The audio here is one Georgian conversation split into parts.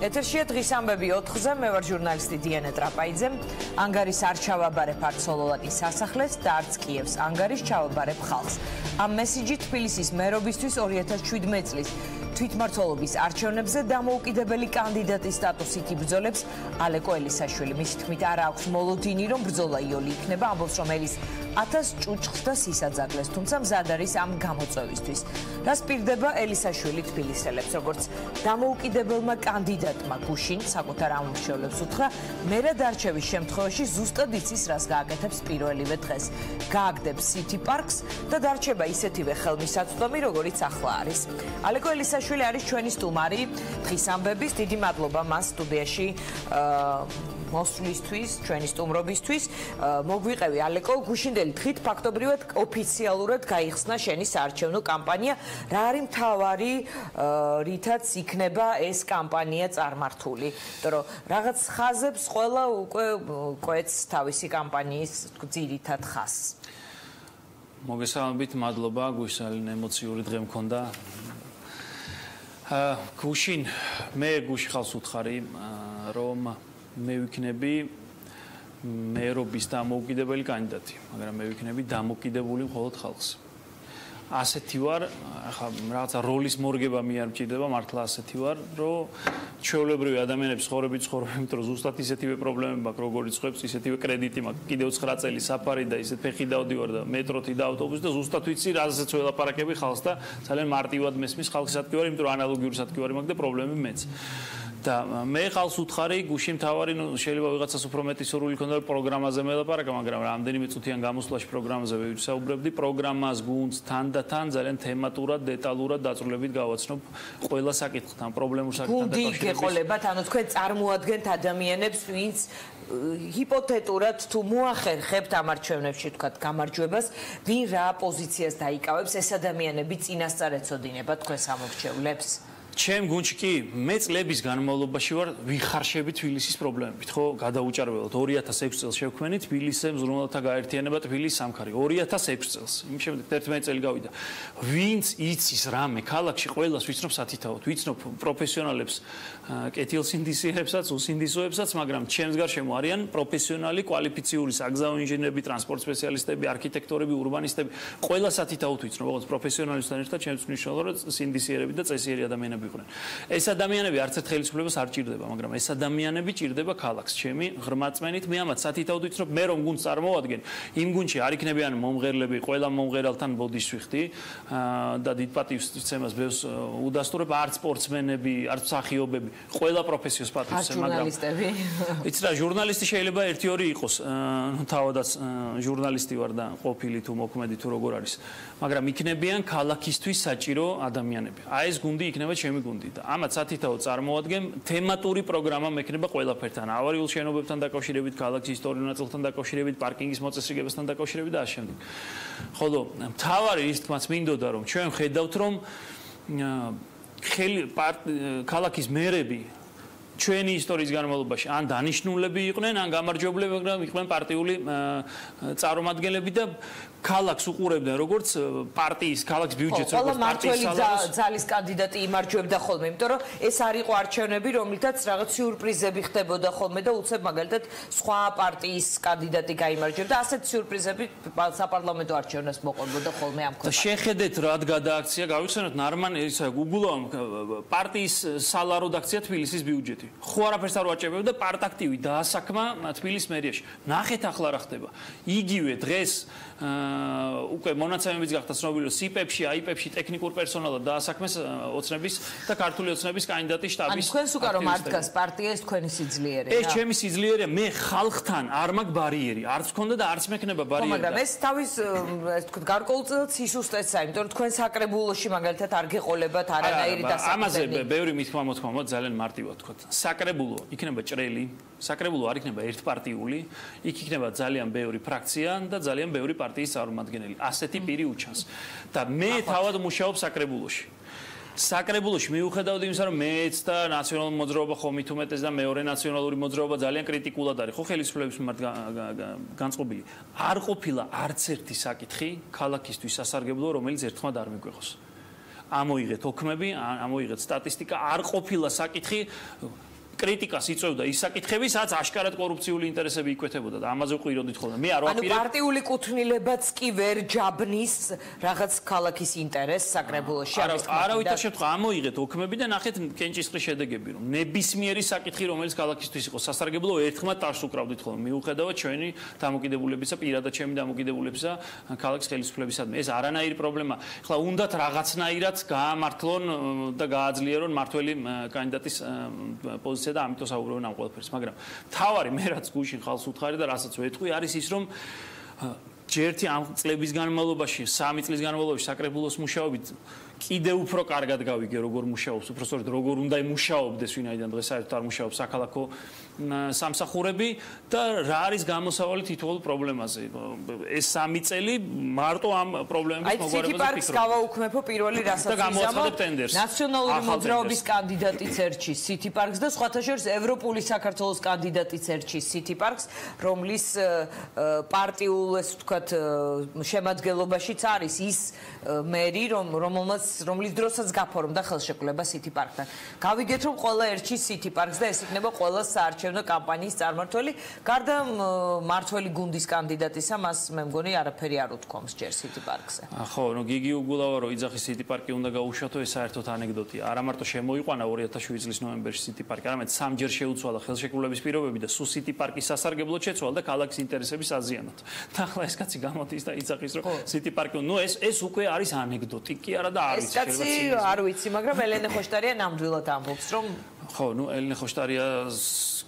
ეთერშია დღის ამბები 4-ზე, მე ვარ ჟურნალისტი დიანა ტრაპაიძე. ანგარის არ ჩავაბარებ არც სოლოლაკის სასახლეს და არც კიევს ანგარის ჩავაბარებ ხალხს. ამ მესიჯით თბილისის მერობისთვის 2017 წლის თვითმმართველობის არჩევნებზე დამოუკიდებელი კანდიდატის სტატუსით იბრძოლებს ალეკო ელისაშვილი. მისი თქმით არ აქვს მოლოდინი, რომ ბრძოლა იოლი იქნება, ამბობს რომ ელის 1000 ჭუჭხს და სისად აკლეს, თუმცა მზად არის ამ გამოწვევისთვის. რას პირდება ელისაშვილი თბილისელებს, როგორც დამოუკიდებელმა კანდიდატმა გუშინ საკუთარ ამომრჩევლებს უთხრა, მერად არჩევის შემთხვევაში ზუსტად იცის, რას გააკეთებს პირველივე დღეს. გააგდებს City Parks და დარჩება ისეთივე ხელმისაწვდომი, როგორიც ახლა არის. ალეკო ელისაშვილი არის ჩვენი სტუმარი დღის ამბების. დიდი მადლობა მას სტუდიაში მოსვლისთვის, ჩვენი სტუმრობისთვის. მოგვიყევი ალეკო, გუშინდელი დღით ფაქტობრივად ოფიციალურად გაიხსნა შენი საარჩევნო კამპანია. რა არის მთავარი, რითაც იქნება ეს კამპანია წარმართული? იმიტომ რომ რაღაც ხაზებს ყველა უკვე კვეთს თავისი კამპანიის ძირითად ხაზს. მოგესალმებით, მადლობა, გუშინ ემოციური დღე მქონდა. გუშინ მე ხალხს უთხარი, რომ მე ვიქნები მერობის დამოუკიდებელი კანდიდატი, მაგრამ მე ვიქნები დამოკიდებული მხოლოდ ხალხს. ასეთი ვარ, ახლა რაღაცა როლის მორგება მე არ მჭირდება, მართლა ასეთი ვარ, რომ ჩვეულებრივი ადამიანების ცხოვრებით, იმიტომ რომ ზუსტად ისეთივე პრობლემები მაქვს, როგორც ხვებს, ისეთივე კრედიტი მაქვს, კიდევ 9 წელი საფარი და ისეთ ფეხი დავდივარ და მეტროთი და ავტობუსით და ზუსტად ვიცი, რაზეც ველაპარაკები ხალხს და ძალიან მარტივად მესმის ხალხის სათქმე ვარ, იმიტომ რომ ანალოგიური სათქმე ვარ მაქვს და პრობლემები მეც. და მე ხალხს უთხარი, გუშინ თავარი, შეიძლება ვიღაცას უფრო მეტი სურვილი ქონდა პროგრამაზე მელაპარაკა, მაგრამ რამდენიმე წუთიან გამოსვლაში პროგრამაზე ვისაუბრებდი, პროგრამას გუნდს თან და თან ძალიან თემატურად, დეტალურად დაწვრილებით გავაცნობ ყველა საკითხთან, პრობლემურ საკითხთან დაკავშირებით. გუნდი გეყოლებათ, ანუ თქვენ წარმოადგენთ ადამიანებს, ვინც ჰიპოთეტურად თუ მოახერხებთ ამ არჩევნებში თქვათ გამარჯვებას, ვინ რა პოზიციას დაიკავებს, ეს ადამიანები წინასწარ ეცოდინებათ თქვენს ამორჩევლებს? ჩემ გუნდში კი მე წლების განმავლობაში ვარ ვიხარშები თბილისის პრობლემებით, ხო? გადაუჭარბებლად 2006 წელს შევქმნით თბილისზე მზრუნველთა გაერთიანება თბილისის სამქარი. 2006 წელს. იმ შემდეგ 11 წელი გავიდა. ვინც იცის რამე ქალაქში ყველას ვიცნობ სათითაოდ, ვიცნობ პროფესიონალებს, კეთილსინდისიერებსაც, უსინდისოებსაც, მაგრამ ჩემს გარშემო არიან პროფესიონალი, კვალიფიციური საგზაო ინჟინერები, ტრანსპორტ სპეციალისტები, არქიტექტორები, ურბანისტები, ყველა სათითაოდ ვიცნობ, როგორც პროფესიონალებთან ერთად ჩემს მნიშვნელოვანად სინდისიერები და წესიერი ადამიანები. ეს ადამიანები არც ერთ ხელისუფლებას არ ჭირდება, მაგრამ ეს ადამიანები ჭირდება ქალაქს. ჩემი ღრმა წმენით მე ამათ სათითაოდ ვიცნობ, მე რომ გუნდს წარმოვადგენ, იმ გუნდში არ იქნებიან მომღერლები, ყველა მომღერალთან ბოდიშს ვიხდი და დიდ პატივისცემას ბევრს უდასტურებ, არც სპორტსმენები, არც მსახიობები, ყველა პროფესიას პატივისცემ, მაგრამ ჟურნალისტები. იცი რა, ჟურნალისტი შეიძლება 1-2 იყოს, თავადაც ჟურნალისტი ვარ და ყოფილი თუ მოქმედი თუ როგორ არის, მაგრამ იქნებიან ქალაქისთვის საჭირო ადამიანები. აი ეს გუნდი იქნება ჩემი გუნდი და ამათ სათითაოდ წარმოადგენ თემატური პროგრამა მექნება ყველაფერთან, ავარიულ შენობებთან დაკავშირებით, ქალაქის ისტორიულ ნაწილთან დაკავშირებით, პარკინგის მოწესრიგებასთან დაკავშირებით და ასე შემდეგ. ხოლო მთავარი ის თქმაც მინდოდა, რომ ჩვენ ხედავთ, რომ ქალაქის მერები ჩვენი ისტორიის განმავლობაში ან დანიშნულები იყვნენ, ან გამარჯვებლები იყვნენ პარტიული წარმომადგენლები და ქალაქს უყურებდნენ როგორც პარტიის, ქალაქის ბიუჯეტს როგორც პარტიის ძალის კანდიდატი იმარჯვებდა ხოლმე, იმიტომ რომ ეს არ იყო არჩევნები, რომლითაც რაღაც სიურპრიზები ხდებოდა ხოლმე და უცებ მაგალითად სხვა პარტიის კანდიდატი გაიმარჯვებდა, ასეთ სიურპრიზები საპარლამენტო არჩევნებს მოყოლოდა ხოლმე ამ ქვეყანაში. შეხედეთ რა გადააქცია, გავიხსენოთ ნარმან ისა Google-ამ პარტიის სალაროდ აქცია თბილისის ბიუჯეტი. ხო არაფერს არ ვაჭებებ და პარტაქტივი დაასაქმა თბილისის მერიაში. ნახეთ ახლა რა ხდება. იგივე დღეს უკვე მონაცემებიც გახდა ცნობილი, რომ CIPEP-ში, AIPEP-ში ტექნიკურ პერსონალად დაასაქმეს ოცნების და ქართული ოცნების კანდიდატის შტაბის. ან თქვენს უკან რომ არ დგას პარტია, ეს თქვენი სიძლიერია. ეს ჩემი სიძლიერია, მე ხალხთან არ მაქვს ბარიერი, არც მქონდა და არც მექნება ბარიერი. მაგრამ ეს თავის ეს თქვა გარკვეულწილად სისუსტეცაა, იმიტომ რომ თქვენ საკრებულოში მაგალითად არ გეყოლებათ არანაირი დასაქმებები. ამაზე ბევრი მithმა-მოთქმა მოდი ძალიან მარტივად ვთქვათ. საკრებულო იქნება ჭრელი, საკრებულო არ იქნება ერთპარტიული, იქ იქნება ძალიან ბევრი ფრაქცია და ძალიან ბევრი პარტიის წარმომადგენელი. ასეთი პირი უჩანს. და მე თავად მუშაობ საკრებულოში. საკრებულოში მიუხედავად იმისა, რომ მეც და ნაციონალური მოძრაობა ხომ მით უმეტეს და მეორე ნაციონალური მოძრაობა ძალიან კრიტიკულად არის, ხო ხელისუფლების მიმართ განწყობილი. არ ყოფილა არც ერთი საკითხი ქალაქისთვის სასარგებლო, რომელიც ერთხმად არ მიგვეღოს. ამოიღეთ ოქმები, ამოიღეთ სტატისტიკა, არ ყოფილა საკითხი კრიტიკას იწვევდა ის საკითხები, სადაც აშკარად კორუფციული ინტერესები იკვეთებოდა და ამაზე ვყიროდით ხოლმე. მე არ ვაპირებ. ანუ პარტიული კუთვნილებაც კი ვერ ჯაბნის რაღაც ქალაქის ინტერესს საკრებულოში. არავითარ შემთხვევაში ამოიღეთ ოქმები და ნახეთ კენჭისყრის შედეგები, რომ ნებისმიერი საკითხი, რომელიც ქალაქისთვის იყო სასარგებლო, ერთხმად ტარს უკრავდით ხოლმე. მიუხედავად ჩვენი დამოკიდებულებისა, პირადად ჩემი დამოკიდებულებისა ქალაქის ხელისუფლებისადმი. ეს არანაირი პრობლემა. ახლა უნდათ რაღაცნაირად გაამართლონ და გააძლიერონ მართველი კანდიდატის პოზიცია და ამიტომ საუბრობენ ამ ყველაფერს, მაგრამ თავარი მე რაც გუშინ ხალხს უთხარი და რასაც ვეთქვი არის ის, რომ ჯერთი ამ წლების განმავლობაში, 3 წლის განმავლობაში საკრებულოს მუშაობით კიდევ უფრო კარგად გავიგე როგორ მუშაობს, უბრალოდ როგორ უნდა იმუშაობდეს, ვინაიდან დღეს საერთოდ არ მუშაობს საქალაქო სამსახურები და რა არის გამოსავალი თითოეულ პრობლემაზე. ეს 3 წელი მარტო ამ პრობლემების მოგვარებაზე ფიქრობ. აი, City Park-ს გავაუქმებო პირველი რასაც გამოვაცხადებ ტენდერს. ნაციონალური მოძრაობის კანდიდატიც ერჩის City Park-ს და სხვათა შორის ევროპული საქართველოს კანდიდატიც ერჩის City Park-ს, რომლის პარტიულ, ესე ვთქვათ, შემადგენლობაშიც არის ის მერი, რომლის დროსაც გაფორმდა ხელშეკრულება City Park-თან. გავიგეთ, რომ ყველა ერჩის City Park-ს და ეს იქნება ყველა საარჩევნო კამპანიის წარმმართველი. გარდა მართველი გუნდის კანდიდატისა, მას მე მგონი არაფერი არ უთქვამს ჯერ City Park-ზე. ხო, ნუ გიგი უგულავა რომ იძახის City Park-ი უნდა გაუშვათო, ეს საერთოდ ანეკდოტია. არა მარტო შემოიყვანა 2007 წლის ნოემბერში City Park-ი, არამედ 3 ჯერ შეუცვალა ხელშეკრულების პირობები და სულ City Park-ის სასარგებლოდ შეცვალა და ქალაქის ინტერესების აზიანოთ. და ახლა ეს კაცი გამოდის და იძახის რომ City Park-ი, ნუ ეს უკვე არის ანეკდოტი კი არა და არის. ეს კაცი არ ვიცი, მაგრამ ელენე ხოშტარია ნამდვილად ამბობს, რომ ხო, ნუ ელენე ხოშტარიას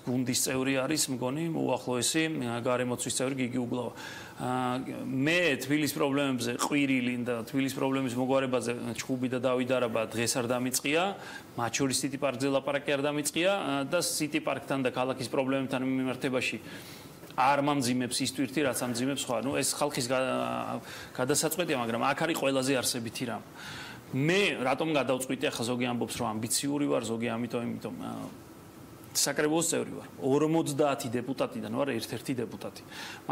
გუნდის წევრი არის, მგონი, უახლოესი გარემოცვის წევრი გიგი უგულავა. მე თბილის პრობლემებზე ყვირილი და თბილის პრობლემის მოგვარებაზე ჩხუბი და დავით არაბა დღეს არ დამიწყია, მათ შორის City Park-ზე ლაპარაკი არ დამიწყია და City Park-თან და ქალაქის პრობლემებთან მიმართებაში არ მომძიმებს ის თვირთი, რაც ამძიმებს სხვა. ნუ ეს ხალხის გადასაწყვეტია, მაგრამ აქ არის ყველაზე არსებითი რამ. მე რატომ გადავწყვიტე, ახლა ზოგი ამბობს, რომ ამბიციური ვარ, ზოგი ამიტომ საკრებულოს წევრი ვარ. 50 დეპუტატიდან ვარ ერთ-ერთი დეპუტატი.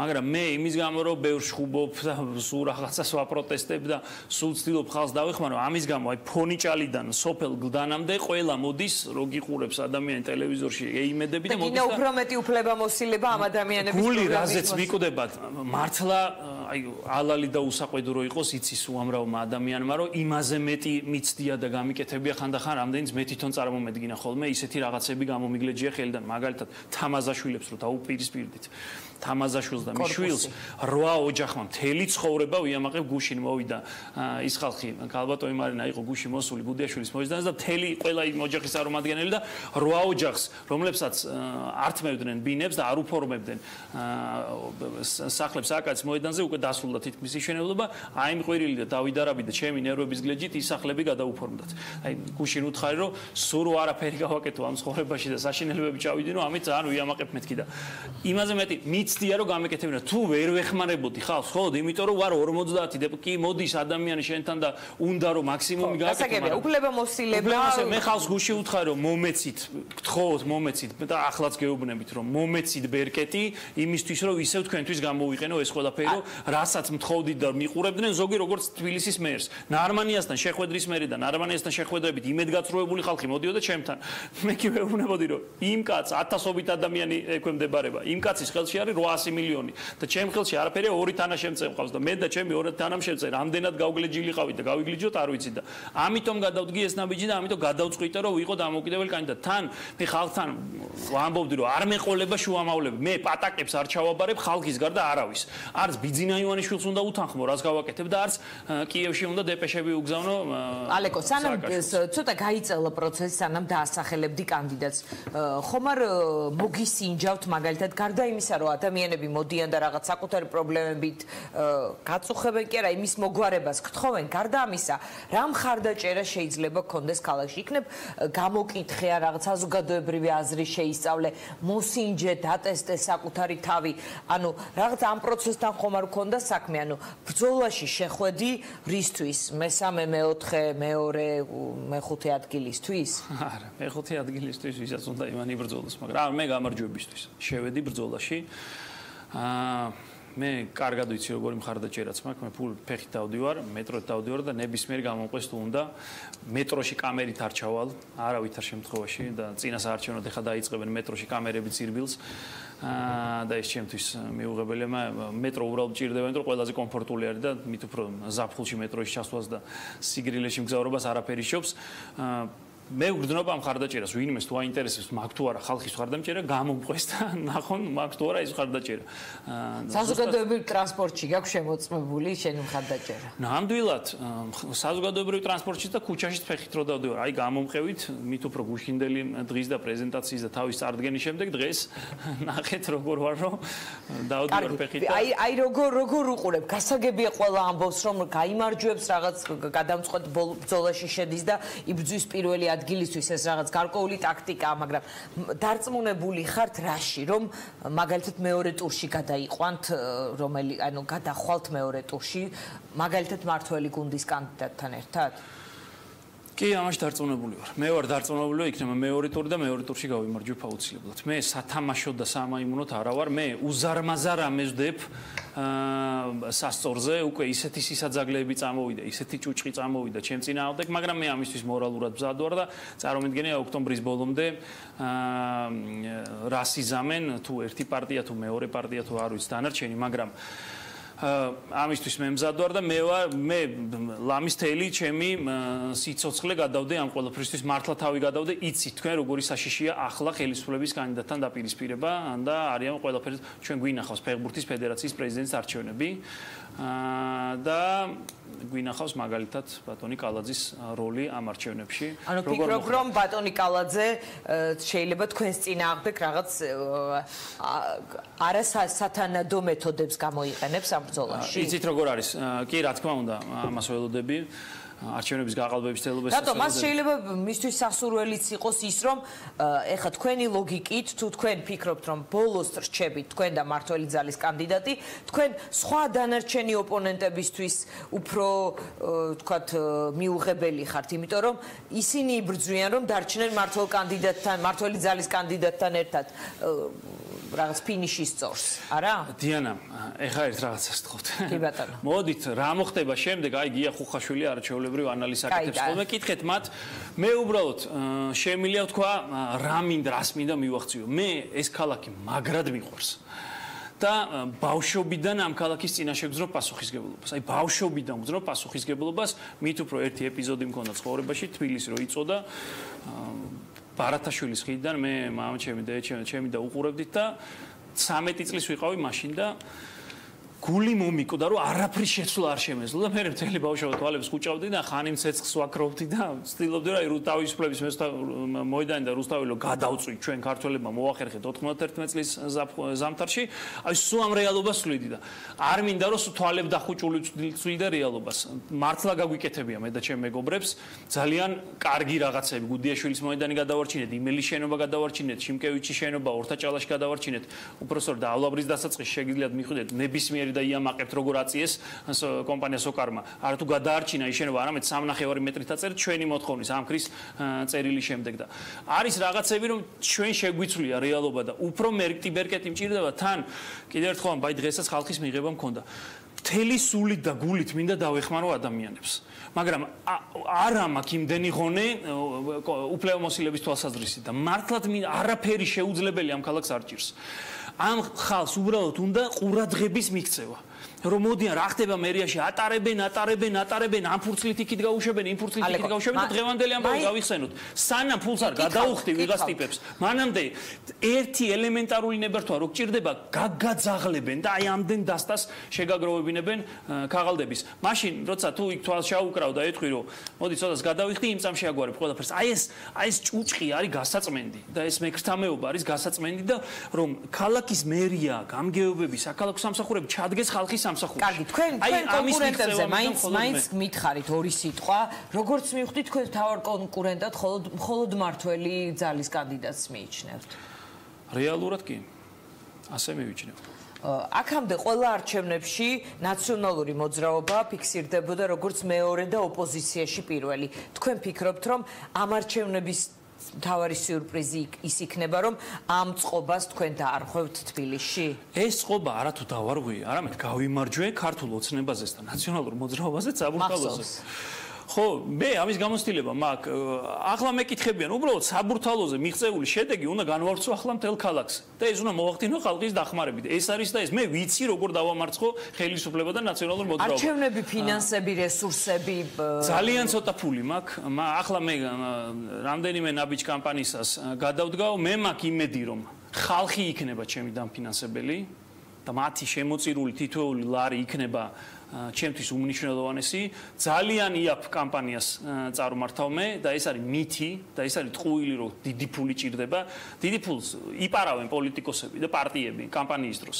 მაგრამ მე იმის გამო რომ ბევრ შხუბობ და სულ რაღაცას ვაპროტესტებ და სულ ვცდილობ ხალხს დავეხმარო, ამის გამო აი ფონიჭალიდან სოფელ გლდანამდე ყველა მოდის, რო გიყურებს ადამიანი ტელევიზორში, ეიმედები და მოდის და უფრო მეტი უფლებამოსილება ამ ადამიანების გული რაზეც მიკუდებათ, მართლა აი ალალი და უსაყვედო რო იყოს, იცის უამრავმა ადამიანმა, რომ იმაზე მეტი მიცდია და გამიკეთებია ხანდახან რამდენიც მე თვითონ წარმომედგინა ხოლმე ისეთი რაღაცები გამომიგლე ჯერ ხელიდან მაგალითად თამაზაშვილებს რო დაუპირისპირდით თამაზაშვილს და მის შვილს 8 ოჯახმა მთელი ცხოვრება ვიამაყებ გუშინ მოვიდა ის ხალხი ქალბატონი მარინა იყო გუშინ მოსული გუდიაშვილის მოიზდანს და მთელი ყველა იმ ოჯახის წარმომადგენელი და 8 ოჯახს რომლებსაც ართმევდნენ ბინებს და არ უფორმებდნენ სახლებს აკაც მოედანზე უკვე დასრულდა თითქმის მშენებლობა აი მყვირილი და დავით არაბი და ჩემი ნერვების გლეჯით ის სახლები გადაუფორმდათ აი გუშინ უთხარი რომ სულ არაფერი გავაკეთო ამ ცხოვრებაში და საშინელებები ჩავიდინო ამით ძალიან ვიამაყებ მეთქი და იმაზე მეტი მიცდია რომ გამეკეთებინა თუ ვერ ვეხმარებოდი ხალხს ხოლოდ იმიტომ რომ ვარ 50 კი მოდის ადამიანი შენთან და უნდა რომ მაქსიმუმი გააკეთო უფლებამოსილება მე ხალხს გუში უთხარი რომ მომეცით გთხოვოთ მომეცით და ახლაც გეუბნებით რომ მომეცით ბერკეტი იმისთვის რომ ისევ თქვენთვის გამოვიყენო ეს ყველაფერი რომ რასაც მთხოვდით და მიყურებდნენ ზოგი როგორც თბილისის მერს ნარმანიასთან შეხვედრის მერი და ნარმანიასთან შეხვედრებით იმედგაცრუებული ხალხი მოდიოდა ჩემთან მე კი ვეუბნებოდი რომ იმ კაც 1000-ობით ადამიანი ექვემდებარება იმ კაცის ხელში არის 800 მილიონი და ჩემ ხელში არაფერია ორი თანაშემწე მყავს და მე და ჩემი ორი თანაშემწე რამდენად გავგლეჯილიყავით და გავიგლიჯოთ არ ვიცი და ამიტომ გადავდგი ეს ნაბიჯი და ამიტომ გადავწყვიტე რომ ვიყო დამოუკიდებელი კანდიდატი თან მე ხალხთან ვამბობდი რომ არ მეყოლება შუამავლები მე პატაკებს არ ჩავაბარებ ხალხის გარდა არავის არც ბიძინა ივანიშვილს უნდა უთანხმო რას გავაკეთებ და არც კიევში უნდა დეპეშები უგზავნო ალეკო სანამ ცოტა გაიწელა პროცესი სანამ დაასახელებდი კანდიდატს ხომ არ მოგისინჯავთ მაგალითად გარდა იმისა რომ ადამიანები მოდიან და რაღაც საკუთარი პრობლემებით გაწუხებენ კი არა იმის მოგვარებას გთხოვენ გარდა ამისა რა მხარდაჭერა შეიძლება გქონდეს ქალაქში იქნებ გამოკითხე რა რაღაც საზოგადოებრივი აზრი შეისწავლე მოსინჯე დატესტე საკუთარი თავი ანუ რაღაც ამ პროცესთან ხომ არ გქონდა საქმე ანუ ბრძოლაში შეხვედი რისთვის მესამე მეოთხე მეორე მეხუთე ადგილისთვის არა მეხუთე ადგილისთვის ვისაც უნდა იმანი ბრძოლოს მაგრამ მე გამარჯვებისთვის შევედი ბრძოლაში მე კარგად ვიცი როგორი მხარდაჭერაც მაქვს, მე ფულ ფეხით დავდივარ, მეტროით დავდივარ და ნებისმიერ გამომყვეს თუ უნდა მეტროში კამერით არ ჩავალ, არავითარ შემთხვევაში და წინას არჩევნად ეხა დაიწყებენ მეტროში კამერები ძირბილს. და ეს ჩემთვის მიუღებელია, მეტრო უბრალოდ ჭირდება, იმიტომ რომ ყველაზე კომფორტული არის და მით უფრო ზაფხულში მეტროში ჩასვლას და სიგრილეში მგზავრობას არაფერი შობს. მე ვგრძნობა ამ მხარდაჭერას, ვინმეს თუ აინტერესებს, მაგ თუ არა ხალხის მხარდაჭერა, გამომყვეს და ნახონ მაგ თუ არა ის მხარდაჭერა. საზოგადოებრივ ტრანსპორტში გაქვს შემოწმებული შენი მხარდაჭერა? ნამდვილად, საზოგადოებრივ ტრანსპორტში და ქუჩაშიც ფეხით რო დავდივარ, აი გამომყევით, მით უფრო გუშინდელი დღის და პრეზენტაციის და თავის წარდგენის შემდეგ დღეს ნახეთ როგორ ვარ რომ დავდივარ ფეხით. აი როგორ უყურებ? გასაგებია ყველა ამბობს რომ გაიმარჯვებს რაღაც გადამწყვეტ ბრძოლაში შედის და იბრძვის პირველი ადგილისთვის ეს რაღაც გარკვეული ტაქტიკაა, მაგრამ დარწმუნებული ხართ რაში, რომ მაგალითად მეორე ტურში გადაიყვანთ, გადახვალთ მეორე ტურში, მაგალითად მართველი გუნდის კანდიდატთან ერთად? კი, ამაში დარწმუნებული ვარ. მე ვარ დარწმუნებული, რომ იქნება მეორე ტური და მეორე ტურში გავიმარჯვებ აუცილებლად. მე სათამაშოდ და სამაიმუნოდ არა ვარ, მე უზარმაზარ ამეძდებ სასწორზე, უკვე ისეთი სისაძაგლეები წამოვიდა, ისეთი ჭუჭყი წამოვიდა ჩემ წინააღმდეგ, მაგრამ მე ამისთვის მორალურად მზად ვარ და წარმოვიდგენია ოქტომბრის ბოლომდე რას იზამენ, თუ ერთი პარტია, თუ მეორე პარტია, თუ არ ვიცი დანარჩენი, მაგრამ ამისთვის მე მზად ვარ და მე ლამის თელი ჩემი სიცოცხლე გადავდე ამ ყველაფრისთვის, მართლა თავი გადავდე, იცით თქვენ როგორი საშიშია ახლა ხელისუფლების კანდიდატთან დაპირისპირება და არიან ყველაფერი ჩვენ გვინახავს ფეხბურთის ფედერაციის პრეზიდენტის არჩევნები და გვინახავს მაგალითად ბატონი კალაძის როლი ამ არჩევნებში. ანუ ფიქრობ რომ ბატონი კალაძე შეიძლება თქვენს წინააღმდეგ რაღაც არასათანადო მეთოდებს გამოიყენებს ამ ბრძოლაში? იცით როგორ არის? კი, რა თქმა უნდა, ამას ველოდები. არჩევნების გაყალბების თელობას. რატომ მას შეიძლება მისთვის სასურველიც იყოს ის რომ ეხა თქვენი ლოგიკით თუ თქვენ ფიქრობთ რომ ბოლოს რჩებით თქვენ და მართველი ძალის კანდიდატი, თქვენ სხვა დანარჩენი ოპონენტებისთვის უფრო თქვათ მიუღებელი ხართ, იმიტომ რომ ისინი იბრძვიან რომ დარჩნენ მართველი ძალის კანდიდატთან ერთად რაღაც ფინიშის წორს, არა? დიანა, ეხა ერთ რაღაცას თქვით. კი ბატონო. მოდით, რა მოხდება შემდეგ? აი გია ხუხაშვილი არჩეულებრივ ანალიზს აკეთებს ხოლმე, კითხეთ მათ. მე უბრალოდ შემიძლია ვთქვა, რა მინდა, რას მინდა მივახციო. მე ეს ქალაქი მაგრად მიყვარს. და ბავშვობიდან ამ ქალაქის წინაშე გძნობ პასუხისგებლობას. აი ბავშვობიდან გძნობ პასუხისგებლობას, მით უფრო ერთი ეპიზოდი მქონდა ცხოვრებაში, თბილისი რო იწოდა ბარათაშვილის ხიდიდან მე მამა ჩემი და უყურებდით და 13 წლის ვიყავი მაშინ და გული მომიკვდა რომ არაფრის შეცვლა არ შემეძლო და მე მთელი ბავშვობა თვალებს ხუჭავდი და ხანი ცეცხლს ვაქრობდი და ვცდილობდი რომ თავისუფლების მოედანი და რუსთაველო გადავწვი ჩვენ ქართველებმა მოახერხეთ 91 წლის ზამთარში აი სულ ამ რეალობას ვლიდი და არ მინდა რომ თვალებ დახუჭული ვცვი და რეალობას მართლა გაგვიკეთებია მე და ჩემ მეგობრებს ძალიან კარგი რაღაცები გუდიაშვილის მოედანი გადავარჩინეთ იმელის შენობა გადავარჩინეთ შიმკევიჩის შენობა ორთაჭალაში გადავარჩინეთ უпроსტოდ და ავლაბრის დასაწყისში შეგიძლიათ მიხვდეთ ნებისმიერი და იამაყებთ როგორ აწიეს კომპანია სოკარმა. არა თუ გადაარჩინა ის შენობა, არამედ 3.5 მეტრით აწერეთ ჩვენი მოთხოვნის ამქრის წერილის შემდეგ და არის რაღაცები რომ ჩვენ შეგვიცვლია რეალობა და უფრო მერტიბერკეტი მჭირდება თან კიდევ ერთხელ ბაი დღესაც ხალხის მიღება მქონდა. მთელი სულით და გულით მინდა დავეხმარო ადამიანებს. მაგრამ არა მაქვს იმდენი ღონე უფლებამოსილების თვალსაზრისით და მართლად არაფერი შეუძლებელი ამ ქალაქს არ ჭირს. ამ ხალხს უბრალოდ უნდა ყურადღების მიქცევა. რომ მოდიან რა ხდება მერიაში ატარებენ ამ ფურცლით იქით გაუშვებენ იმ ფურცლით იქით გაუშვებენ და დღევანდელი ამბავი გავიხსენოთ სანამ ფულს არ გადაუხდი ვიღას ტიპებს მანამდე ერთი ელემენტარული ნებართვა რო გჭირდება გაგაძაღლებენ და აი ამდენ დასტას შეგაგროვებინებენ ქაღალდების მაშინ როცა თუ იქ თვალს შაუკრავ და ეთქვი რომ მოდი ცოტას გადავიხდი იმ წამ შეაგვარებ ყველაფერს აი ეს ჭუჭყი არის გასაწმენდი და ეს მეკრთამეობა არის გასაწმენდი და რომ ქალაქის მერია გამგეობები საქალაქო სამსახურები ჩადგეს ხალხის კარგი, თქვენ კონკურენტებზე მაინც მითხარით ორი სიტყვა, როგორც მივხვდით თქვენ თავარ კონკურენტად მხოლოდ მართველი ძალის კანდიდატს მიიჩნევთ. რეალურად კი. ასე მივიჩნევ. აქამდე ყველა არჩევნებში ნაციონალური მოძრაობა ფიქსირდებოდა როგორც მეორე და ოპოზიციაში პირველი. თქვენ ფიქრობთ რომ ამ არჩევნების თავარი სიურპრიზი ის იქნება, რომ ამ წყობას თქვენ დაარღვევთ თბილისში? ეს წყობა არათუ დავარღვია, არამედ გავიმარჯვე ქართულ ოცნებაზეც და ნაციონალურ მოძრაობაზეც საბურთალოზე. ხო, მე ამის გამოცდილება მაქვს. ახლა მეკითხებიან, უბრალოდ საბურთალოზე მიღწეული შედეგი უნდა განვავრცო ახლა მთელ ქალაქს და ეს უნდა მოახდინო ხალხის დახმარებით. ეს არის და ეს მე ვიცი როგორ დავამარცხო ხელისუფლება და ნაციონალურ მოძრაობას. არჩევნები, ფინანსები, რესურსები ძალიან ცოტა ფული მაქვს. ახლა მე რამდენიმე ნაბიჯ კამპანიისას გადავდგავ, მე მაქვს იმედი რომ ხალხი იქნება ჩემი დამფინანსებელი და მათი შემოწირული თითოეული ლარი იქნება ჩემთვის უმნიშვნელოვანესი. ძალიან იაფ კამპანიას წარმართავ მე და ეს არის მითი და ეს არის ტყუილი რომ დიდი ფული ჭირდება. დიდი ფულს იპარავენ პოლიტიკოსები და პარტიები კამპანიის დროს.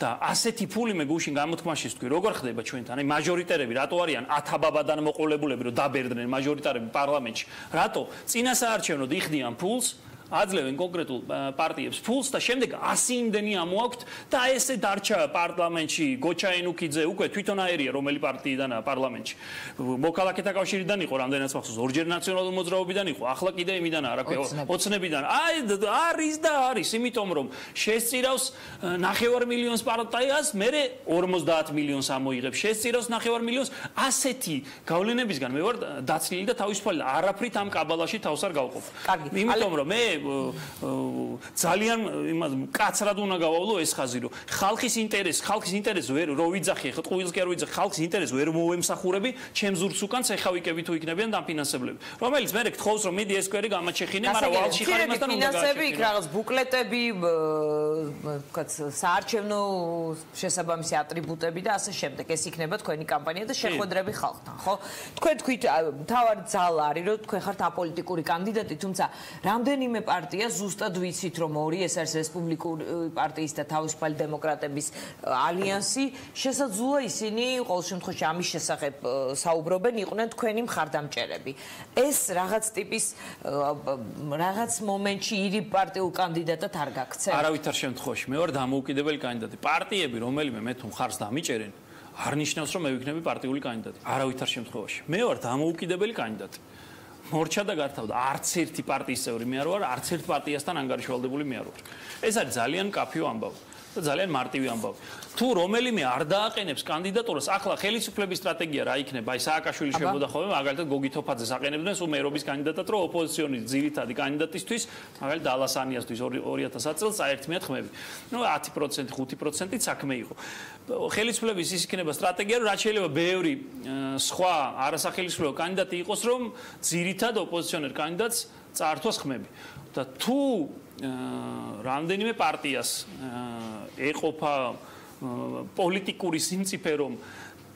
და ასეთი ფული მე გუშინ გამოთქმაში ვთქვი, როგორ ხდება ჩვენთან? აი მაჟორიტარები რატო არიან ათაბაბადან მოყოლებულები რომ დაბერდნენ მაჟორიტარები პარლამენტში? რატო წინასაარჩევნოდ იხდიან ფულს? აძლევენ კონკრეტულ პარტიებს ფულს და შემდეგ 100 იმდენი ამოაქვთ და ესე დარჩა პარლამენტში გოჩაინუკიძე უკვე თვითონ აერია რომელი პარტიიდანაა პარლამენტში. მოქალაქეთა კავშირიდან იყო რამდენიც მახსოვს, ორჯერ ნაციონალურ მოძრაობიდან იყო, ახლა კიდე იმიდანაა, რა ქვია, ოცნებიდან. აი არის და არის, იმიტომ რომ შესწირავს 9 მილიონს პარტიას, მერე 50 მილიონს ამოიღებს. შესწირავს 9 მილიონს, ასეთი გავლენებისგან მე ვარ დაცლილი და თავისუფალი და არაფრით ამ კაბალაში თავს არ გავყოფ. იმიტომ რომ მე ძალიან იმას კაცრად უნდა გავავლო ეს ხაზი რომ ხალხის ინტერესს ვერ რო ვიძახი ხო ტყუილს კი არ ვიძახი ხალხის ინტერესს ვერ მოვემსახურები ჩემ ზურგს უკან ცეხავიკები თუ იქნებიან დამფინანსებლები რომელიც მე გთხოვს რომ მიდი ეს კვერი გამაჩეხინე მაგრამ ვალში ხარ იმასთან უნდა ფინანსები იქ რაღაც ბუკლეტები ვთქვათ საარჩევნო შესაბამისი ატრიბუტები და ასე შემდეგ ეს იქნება თქვენი კამპანია და შეხვედრები ხალხთან ხო თქვენ თქვით თავარი ძალა არის რომ თქვენ ხართ აპოლიტიკური კანდიდატი თუმცა რამდენიმე პარტია ზუსტად ვიცით რომ ორი ეს არის რესპუბლიკური პარტიის და თავისუფალი დემოკრატების ალიანსი შესაძლოა ისინი ყოველ შემთხვევაში ამის შესახებ საუბრობენ იყვნენ თქვენი მხარდამჭერები ეს რაღაც ტიპის რაღაც მომენტში ირი პარტიულ კანდიდატად არ გაქცევთ არავითარ შემთხვევაში მე ვარ დამოუკიდებელი კანდიდატი პარტიები რომელიმე მე თუ მხარს დამიჭერენ არ ნიშნავს რომ მე ვიქნები პარტიული კანდიდატი არავითარ შემთხვევაში მე ვარ დამოუკიდებელი კანდიდატი მორჩა და გართავდა არც ერთი პარტიის წევრი მე არ ვარ არც ერთ პარტიასთან ანგარიშვალდებული მე არ ვარ ეს არის ძალიან კაფიო ამბავი და ძალიან მარტივი ამბავი თუ რომელიმე არ დააყენებს კანდიდატურას ახლა ხელისუფლების სტრატეგია რა იქნება აი სააკაშვილი შემოდახოვე მაგალითად გოგი თოფაძეს აყენებდნენ სულ მერობის კანდიდატად რომ ოპოზიციონის ძირითადი კანდიდატისთვის მაგალითად დალასანიასთვის 2000 წელს საერთმეად ხმები ნუ 10% 5%-ით საქმე იყო ხელისუფლების ის იქნება სტრატეგია რომ რაც შეიძლება ბევრი სხვა არასახელისუფლებო კანდიდატი იყოს რომ ძირითად ოპოზიციონერ კანდიდატს წაართვას ხმები და თუ რამდენიმე პარტიას ეყოფა პოლიტიკური სიმწიფე რომ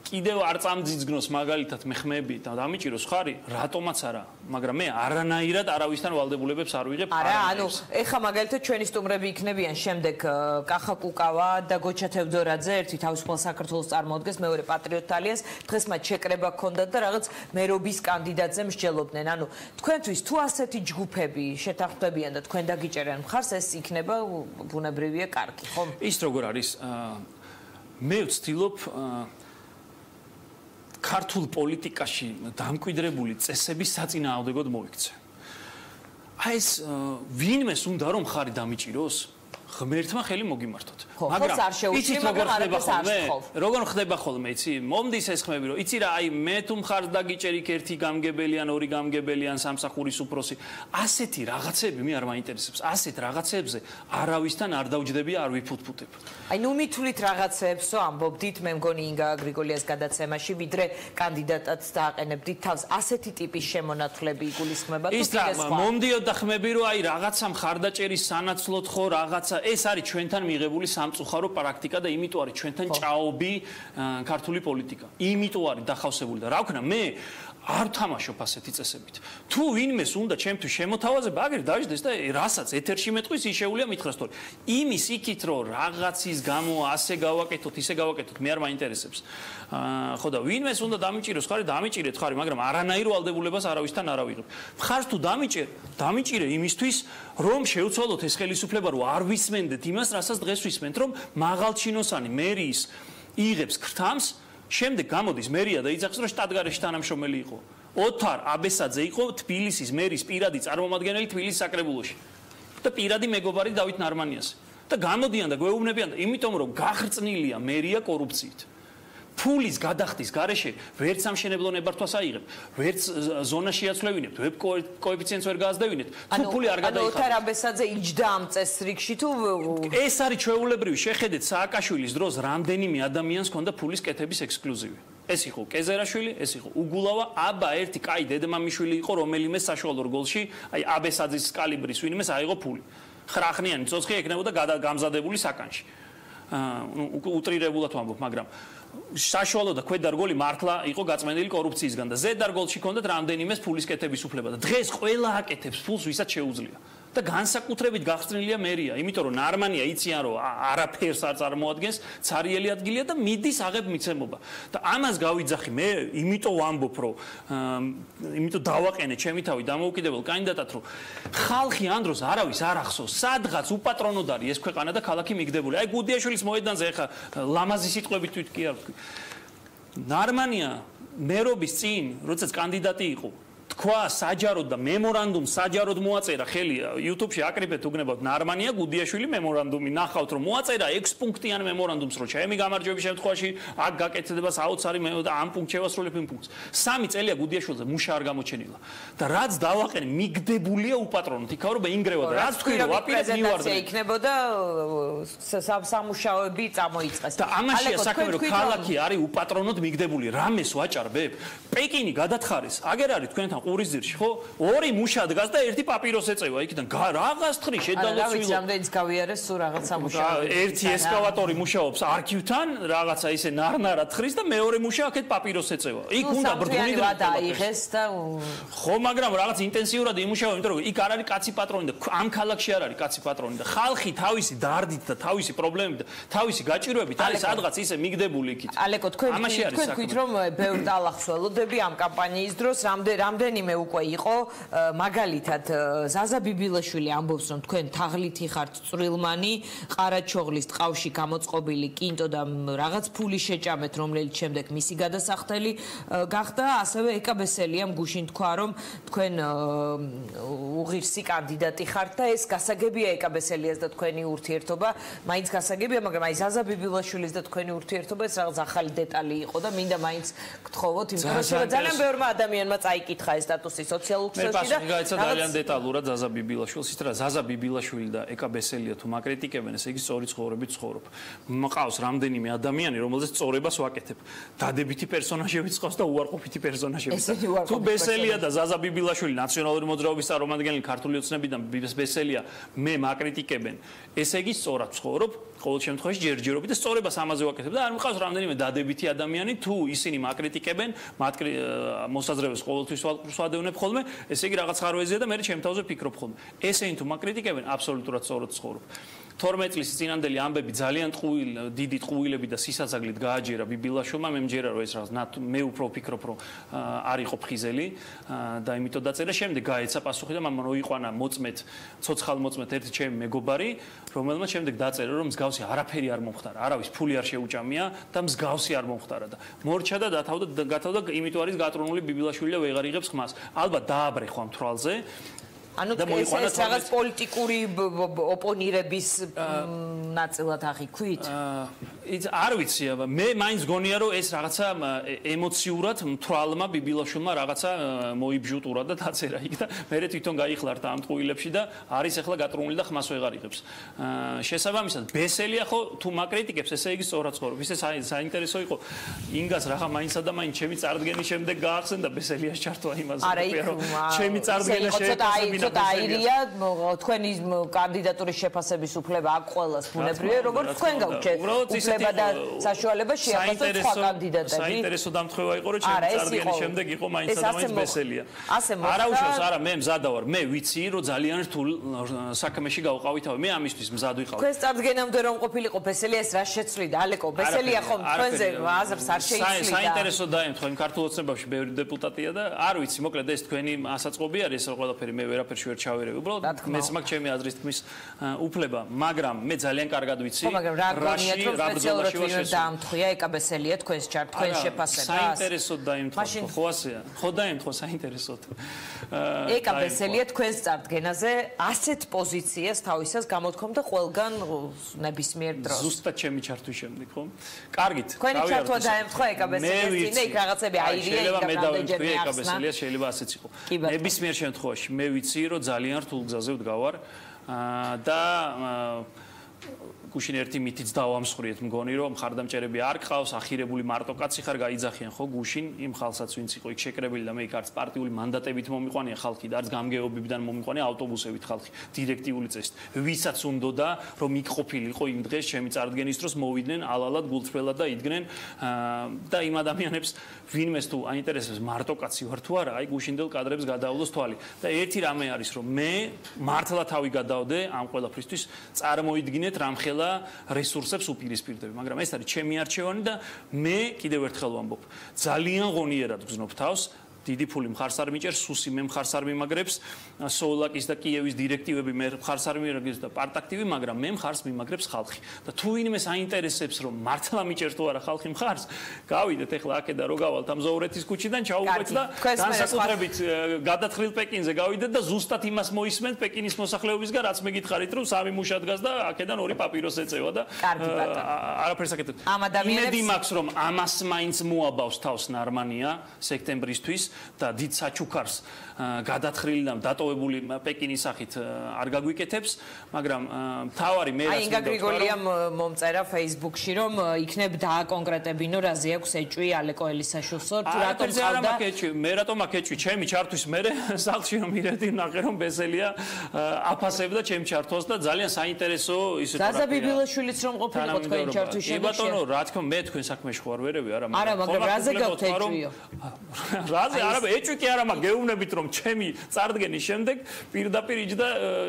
კიდევ არ წამძიძგნოს მაგალითად მე ხმები და დამიჭიროს ხარი რატომაც არა მაგრამ მე არანაირად არავისთან ვალდებულებებს არ ვიღებ არა ანუ ეხა მაგალითად ჩვენი სტუმრები იქნებიან შემდეგ კახა კუკავა და გოჩა თევდორაძე ერთი თავისუფალ საქართველოს წარმოადგენს მეორე პატრიოტ ალიანს დღეს მათ შეკრება ჰქონდათ და რაღაც მერობის კანდიდატზე მსჯელობდნენ ანუ თქვენთვის თუ ასეთი ჯგუფები შეთანხმდებიან და თქვენ დაგიჭერენ მხარს ეს იქნება ბუნებრივია კარგი ხო ის როგორ არის მე ვცდილობ ქართულ პოლიტიკაში დამკვიდრებული წესების საწინააღმდეგოდ მოიქცე. აი ეს ვინმეს უნდა რომ ხარი დამიჭიროს? ღმერთმა ხელი მოგიმართოთ. მაგრამ იცით როგორ ხდება ხოლმე, იცი? მომდის ეს ხმები რომ იცი რა, აი მე თუ მხარს დაგიჭერი ერთი გამგებელი ან ორი გამგებელი ან სამსახურის უფროსი, ასეთი რაღაცები მე არ მაინტერესებს. ასეთ რაღაცებზე არავისთან არ დავჯდები, არ ვიფუთფუტებ. აი ნუ მithulით რაღაცებსო ამბობდით მე მგონი ინგა გრიგოლიას გადაცემაში ვიდრე კანდიდატად დააყენებდით თავს ასეთი ტიპის შემონათვლები იგულისხმება თუ კიდე სხვა მომდიოთ და ხმები რომ აი რაღაცა მხარდაჭერის სანაცვლოდ ხო რაღაცა ეს არის ჩვენთან მიღებული სამწუხარო პრაქტიკა და იმიტომ არის ჩვენთან ჭაობი ქართული პოლიტიკა იმიტომ არის დახავსებული და რა ვქნა მე არ თამაშობ ასეთი წესებით. თუ ვინმეს უნდა ჩემთვის შემოთავაზება, აგერ დაждდეს და რასაც ეთერში მეტყვის, ის შეუძლია მითხრას თორე. იმის იქით რომ რაღაცის გამო ასე გავაკეთოთ, ისე გავაკეთოთ, მე არ მაინტერესებს. ხო და ვინმეს უნდა დამიჭიროს, ხარი დამიჭირეთ, ხარი, მაგრამ არანაირ ვალდებულებას არავისთან არ ავიღებ. მხარს თუ დამიჭირე იმისთვის, რომ შევცვალოთ ეს ხელისუფლება, რომ არ ვისმენდეთ იმას, რასაც დღეს ვისმენთ, რომ მაღალჩინოსანი მერიის იღებს ქრთამს შემდეგ გამოდის მერია და იძახს რომ შტატგარეში თანამშრომელი იყო. ოთარ აბესაძე იყო თბილისის მერის პირადი წარმომადგენელი თბილისის საკრებულოში და პირადი მეგობარი დავით ნარმანიას და გამოდიან და გვეუბნებიან იმიტომ რომ გახრწნილია მერია კორუფციით ფულის გადახდის გარეშე ვერც სამშენებლო ნებართვას აიღებ, ვერც ზონაში აცვლევინებთ, ვებ კოეფიციენტს ვერ გააზრდევინებთ, თუ ფული არ გადაიხადეთ. ოთარ აბესაძე იჯდა ამ წესრიგში თუ ეს არის ჩვეულებრივი შეხედეთ სააკაშვილის დროს რამდენიმე ადამიანს ჰქონდა ფულის კეთების ექსკლუზივი. ეს იყო კეზერაშვილი, ეს იყო უგულავა, აბა ერთი კაი დედმამიშვილი იყო, რომელიმე საშუალო რგოლში, აი აბესაძის კალიბრის ვინმეს აიღო ფული. ხრახნიანი ცოცხი ეკნებოდა გამზადებული საკანში. უტრირებულად ვამბობ, მაგრამ საშუალო და ქვედარგოლი მართლა იყო გაწმენდილი კორუფციისგან და ზედარგოლში ჰქონდათ რამდენიმე ფულის კეთების უფლება და დღეს ყველა აკეთებს ფულს ვისაც შეუძლია და განსაკუთრებით გახრწნილია მერია, იმიტომ რომ ნარმანია იციან რომ არაფერს არ წარმოადგენს, ცარიელი ადგილია და მიდის აღებ მიცემობა. და ამას გავიძახი მე, იმიტომ ვამბობ რომ იმიტომ დავაყენე ჩემი თავი დამოუკიდებელ კანდიდატად რომ ხალხი ამ დროს არავის არ ახსოვს, სადღაც უპატრონოდ არის ეს ქვეყანა და ქალაქი მიგდებული. აი გუდიაშვილის მოედანზე ახლა ლამაზი სიტყვებით თვით კი არ ვთქვი. ნარმანია მერობის წინ, როდესაც კანდიდატი იყო თქვა საჯაროდ და მემორანდუმს საჯაროდ მოაწერა ხელი YouTube-ში აკრიფეთ უგნებავთ ნარმანია გუდიაშვილი მემორანდუმი ნახავთ რომ მოაწერა 6 პუნქტიან მემორანდუმს რომ ჩემი გამარჯვების შემთხვევაში აქ გაკეთდება საოცარი და ამ პუნქტს შევასრულებ იმ პუნქტს 3 წელია გუდიაშვილზე მუშა არ გამოჩენილა და რაც დავაყენე მიგდებულია უპატრონოდ იქაურობა ინგრევა და რაც თქვი რომ აპირებ მივარდნე იქნებოდა სამუშაოები წამოიწყეს და ამაშია საქმე რომ ქალაქი არის უპატრონოდ მიგდებული რამეს ვაჭარბებ პეკინი გადათხარეს აგერ არის თქვენთან ყურისძირში ხო ორი მუშა დგას და ერთი პაპიროს ეწევა იქიდან რაღაც თხრი შედალოცვილო რამდენიც გავიარეს სულ რაღაც სამუშაო ერთი ესკავატორი მუშაობს არქივთან რაღაცა ისე ნარნარად ხრის და მეორე მუშა აქეთ პაპიროს ეწევა იქ უნდა ბრდული დაიღეს და ხო მაგრამ რაღაც ინტენსიურად იმუშავა იმიტომ რომ იქ არ არის კაცი პატრონი და ამ ქალაქში არ არის კაცი პატრონი და ხალხი თავისი დარდით და თავისი პრობლემებით და თავისი გაჭირვებით არის სადღაც ისე მიგდებული იქით ალეკო თქვენ თქვით რომ ბევრ დალახს ველოდები ამ კამპანიის დროს რამდენიმე უკვე იყო მაგალითად ზაზა ბიბილაშვილი ამბობს რომ თქვენ თაღლითი ხართ წვრილმანი ყარაჩოღლის ტყავში გამოწყობილი კინტო და რაღაც ფული შეჭამეთ რომელიც შემდეგ მისი გადასახდელი გახდა ასევე ეკაბესელიამ გუშინ თქვა რომ თქვენ უღირსი კანდიდატი ხართ და ეს გასაგებია ეკაბესელიას და თქვენი ურთიერთობა მაინც გასაგებია მაგრამ აი ზაზა ბიბილაშვილის და თქვენი ურთიერთობა ეს რაღაც ახალი დეტალი იყო და მინდა მაინც გთხოვოთ იმიტომ რომ ძალიან ბევრმა ადამიანმა წაიკითხა ეს სტატუსი სოციალურ ქსელში და გაიცა ძალიან დეტალურად ზაზა ბიბილაშვილს ის რა ზაზა ბიბილაშვილი და ეკაბესელია თუ მაკრიტიკებენ ესე იგი სწორი ცხოვრებით ცხოვრობ მყავს რამდენიმე ადამიანი რომელზეც სწორებას ვაკეთებ დადებითი პერსონაჟებიც ყავს და უარყოფითი პერსონაჟებიც თუ ბესელია და ზაზა ბიბილაშვილი ნაციონალური მოძრაობის წარმომადგენელი ქართული ოცნებიდან ბესელია მე მაკრიტიკებენ ესე იგი სწორად ცხოვრობ ყოველ შემთხვევაში ჯერჯერობით და სწორებას ამაზე ვაკეთებ და არ მყავს რამდენიმე დადებითი ადამიანი თუ ისინი მაკრიტიკებენ მათ მოსაზრებებს ყოველთვის ვსვადევნებ ხოლმე ესე იგი რაღაც ხარვეზია და მე ჩემ თავზე ფიქრობ ხოლმე ესენი თუ მაკრიტიკებენ აბსოლუტურად სწორად ცხოვრობ 12 წლის წინანდელი ამბები ძალიან დიდი ტყუილები და სისაძაგლით გააჯერა ბიბილაშვილმა მე მჯერა რომ ეს რაღაც მე უფრო ვფიქრობ რომ არ იყო ფხიზელი და იმიტომ დაწერა შემდეგ გაეცა პასუხი და მამან მოიყვანა მოწმეთ ცოცხალ მოწმეთ ერთი ჩემი მეგობარი რომელმაც შემდეგ დაწერა რომ მსგავსი არაფერი არ მომხდარა არავის ფული არ შეუჭამია და მსგავსი არ მომხდარა და მორჩა და გათავდა იმიტომ არის გატრონული ბიბილაშვილი და ვეღარ იღებს ხმას ალბათ დააბრეხვა ამ თვალზე ანუ ეს რაღაც პოლიტიკური ოპონირების ნაწილად აღიქვით? არ ვიცი, მე მაინც გონია რომ ეს რაღაცა ემოციურად მთვრალმა ბიბილაშვილმა რაღაცა მოიბჟუტურა და დაწერა იქ და მე თვითონ გაიხლარდა ამ ტყუილებში და არის ახლა გატრუნული და ხმას ვეღარ იღებს. შესაბამისად, ბესელია ხო თუ მაკრიტიკებს, ესე იგი სწორად ცხოვრობს. ისე საინტერესო იყო ინგას რაღა მაინცსა და მაინც ჩემი წარდგენის შემდეგ გაახსენდა ბესელიას ჩართვა იმაზე, რომ ჩემი წარდგენა შეეცვალა აირია თქვენი კანდიდატურის შეფასების უფლება აქ ყველას ბუნებრივია როგორც თქვენ გაუჩეთ უფლება და საშუალება შეაფასოთ სხვა კანდიდატები საინტერესო დამთხევა იყო რომ ჩემი წარდგენის შემდეგ იყო მაინც და მაინც ბესელია არა უშავს არა მე მზადა ვარ მე ვიცი რომ ძალიან რთულ საქმეში გავყავი თავი მე ამისთვის მზად ვიყავი თქვენს წარდგენამდე რომ ყოფილიყო ბესელია ეს რა შეცვლიდა ალეკო ბესელია ხომ თქვენზე აზრს არ შეიცვლიდა საინტერესო დაემთხვა იმ ქართულ ოცნებაში ბევრი დეპუტატია და არ ვიცი მოკლედ ეს თქვენი ასაწყობი არის ეს ყველაფერი მე ვერაფერში ვერ ჩავერევი უბრალოდ მეც მაქვს ჩემი აზრის თქმის უფლება მაგრამ მე ძალიან კარგად ვიცი მაგრამ რა გონიათ რომ განმავლობაში ვინმე დაამთხვია ეკაბესელია თქვენს თქვენს შეფასებას. საინტერესოდ დაემთხვა, ხო ასეა. ხო დაემთხვა საინტერესოდ. ეკაბესელია თქვენს წარდგენაზე ასეთ პოზიციას თავისას გამოთქვამდა ყველგან ნებისმიერ დროს. ზუსტად ჩემი ჩართვის შემდეგ, ხო? კარგით. თქვენი ჩართვა დაემთხვა ეკაბესელიას წინ და იქ რაღაცები აირია იქ რამდენჯერმე ეკაბესელია შეიძლება ასეც იყო. ნებისმიერ შემთხვევაში მე ვიცი რომ ძალიან რთულ გზაზე ვდგავარ და გუშინ ერთი მითიც დავამსხვრიეთ მგონი რომ მხარდამჭერები არ ყავს ახირებული მარტო კაცი ხარ გაიძახიან ხო გუშინ იმ ხალხსაც ვინც იყო იქ შეკრებილი და მე იქ არც პარტიული მანდატებით მომიყვანია ხალხი და არც გამგეობებიდან მომიყვანია ავტობუსებით ხალხი დირექტიული წესით ვისაც უნდოდა რომ იქ ყოფილიყო იმ დღეს ჩემი წარდგენის დროს მოვიდნენ ალალად გულწრფელად და იდგნენ და იმ ადამიანებს ვინმეს თუ აინტერესებს მარტო კაცი ვარ თუ არა აი გუშინდელ კადრებს გადაავლოს თვალი და ერთი რამე არის რომ მე მართლა თავი გადავდე ამ ყველაფრისთვის წარმოიდგინეთ რამხელა რესურსებს უპირისპირდები, მაგრამ ეს არის ჩემი არჩევანი და მე კიდევ ერთხელ ვამბობ, ძალიან ღონიერად გზნობ თავს, დიდი ფული მხარს არ მიჭერს, სუსი მე მხარს არ მიმაგრებს, სოულაკის და კიევის დირექტივები მე მხარს არ მიმაგრებს და პარტაქტივი, მაგრამ მე მხარს მიმაგრებს ხალხი. და თუ ვინმეს აინტერესებს რომ მართლა მიჭერს თუ არა ხალხი მხარს, გავიდეთ ახლა აქედან რო გავალთ ამ ზოურეთის ქუჩიდან, ჩაუყვეთ და განსაკუთრებით გადათხრილ პეკინზე გავიდეთ და ზუსტად იმას მოისმენთ პეკინის მოსახლეობისგან, რაც მე გითხარით რომ სამი მუშა დგას და აქედან ორი პაპიროს ეწევა და არაფერს აკეთებ. იმედი მაქვს რომ ამას მაინც მოაბავს თავს ნარმანია სექტემბრისთვის და დიდ საჩუქარს გადათხრილი და დატოვებული პეკინის სახით არ გაგვიკეთებს, მაგრამ თავარი მე რაც ინგა გრიგოლიამ მომწერა Facebook-ში რომ იქნებ დააკონკრეტებინო რაზე აქვს ეჭვი ალეკო ელისაშვილსო თუ რატომ ყავდა მე რატომ აქ ეჭვი ჩემი ჩართვის მე სახლში რომ მივედი ნახე რომ ბესელია აფასებდა ჩემ ჩართვას და ძალიან საინტერესო ისეთ რაზა ბიბილაშვილიც რომ ყოფილიყო თქვენი ჩართვის შემდგომ ბატონო რა თქმა მე თქვენ საქმეში ხო არ ვერევი არა მაგრამ რაზე გაქვთ ეჭვიო რაზე არა ეჭვი კი არა მაგრამ გეუბნებით რომ ჩემი წარდგენის შემდეგ პირდაპირ იჯდა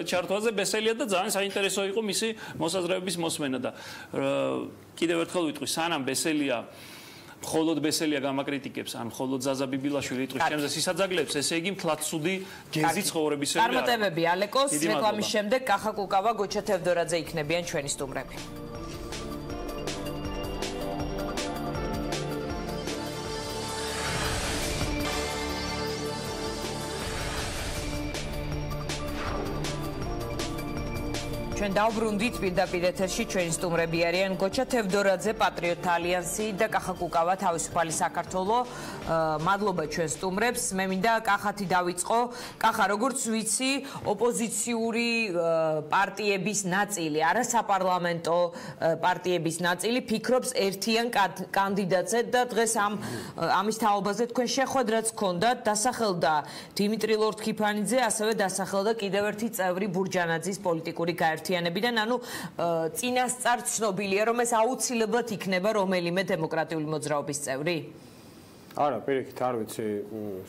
ჩართვაზე ბესელია და ძალიან საინტერესო იყო მისი მოსაზრებების მოსმენა და კიდევ ერთხელ ვიტყვი სანამ ბესელია მხოლოდ ბესელია გამაკრიტიკებს ან მხოლოდ ზაზა ბიბილაშვილი იტყვის ჩემზე სისაძაგლებს ესე იგი მთლადსუდი გეზი ცხოვრებისები არის წარმატებები ალეკოს რეკლამის შემდეგ კახა კუკავა გოჩა თევდორაძე იქნებიან ჩვენი სტუმრები ჩვენ დავბრუნდით პირდაპირ ეთერში ჩვენი სტუმრები არიან გოჩა თევდორაძე პატრიოტთა ალიანსი და კახა კუკავა თავისუფალი საქართველო მადლობა ჩვენ სტუმრებს მე მინდა კახათი დავიწყო კახა როგორც ვიცი ოპოზიციური პარტიების ნაწილი არასაპარლამენტო პარტიების ნაწილი ფიქრობს ერთიან კანდიდატზე და დღეს ამის თაობაზე თქვენ შეხვედრაც გქონდათ დასახელდა დიმიტრი ლორთქიფანიძე ასევე დასახელდა კიდევ ერთი წევრი ბურჯანაძის პოლიტიკური გაერთიანებიდან ანუ წინასწარ ცნობილია რომ ეს აუცილებლად იქნება რომელიმე დემოკრატიული მოძრაობის წევრი? არა, პირიქით არ ვიცი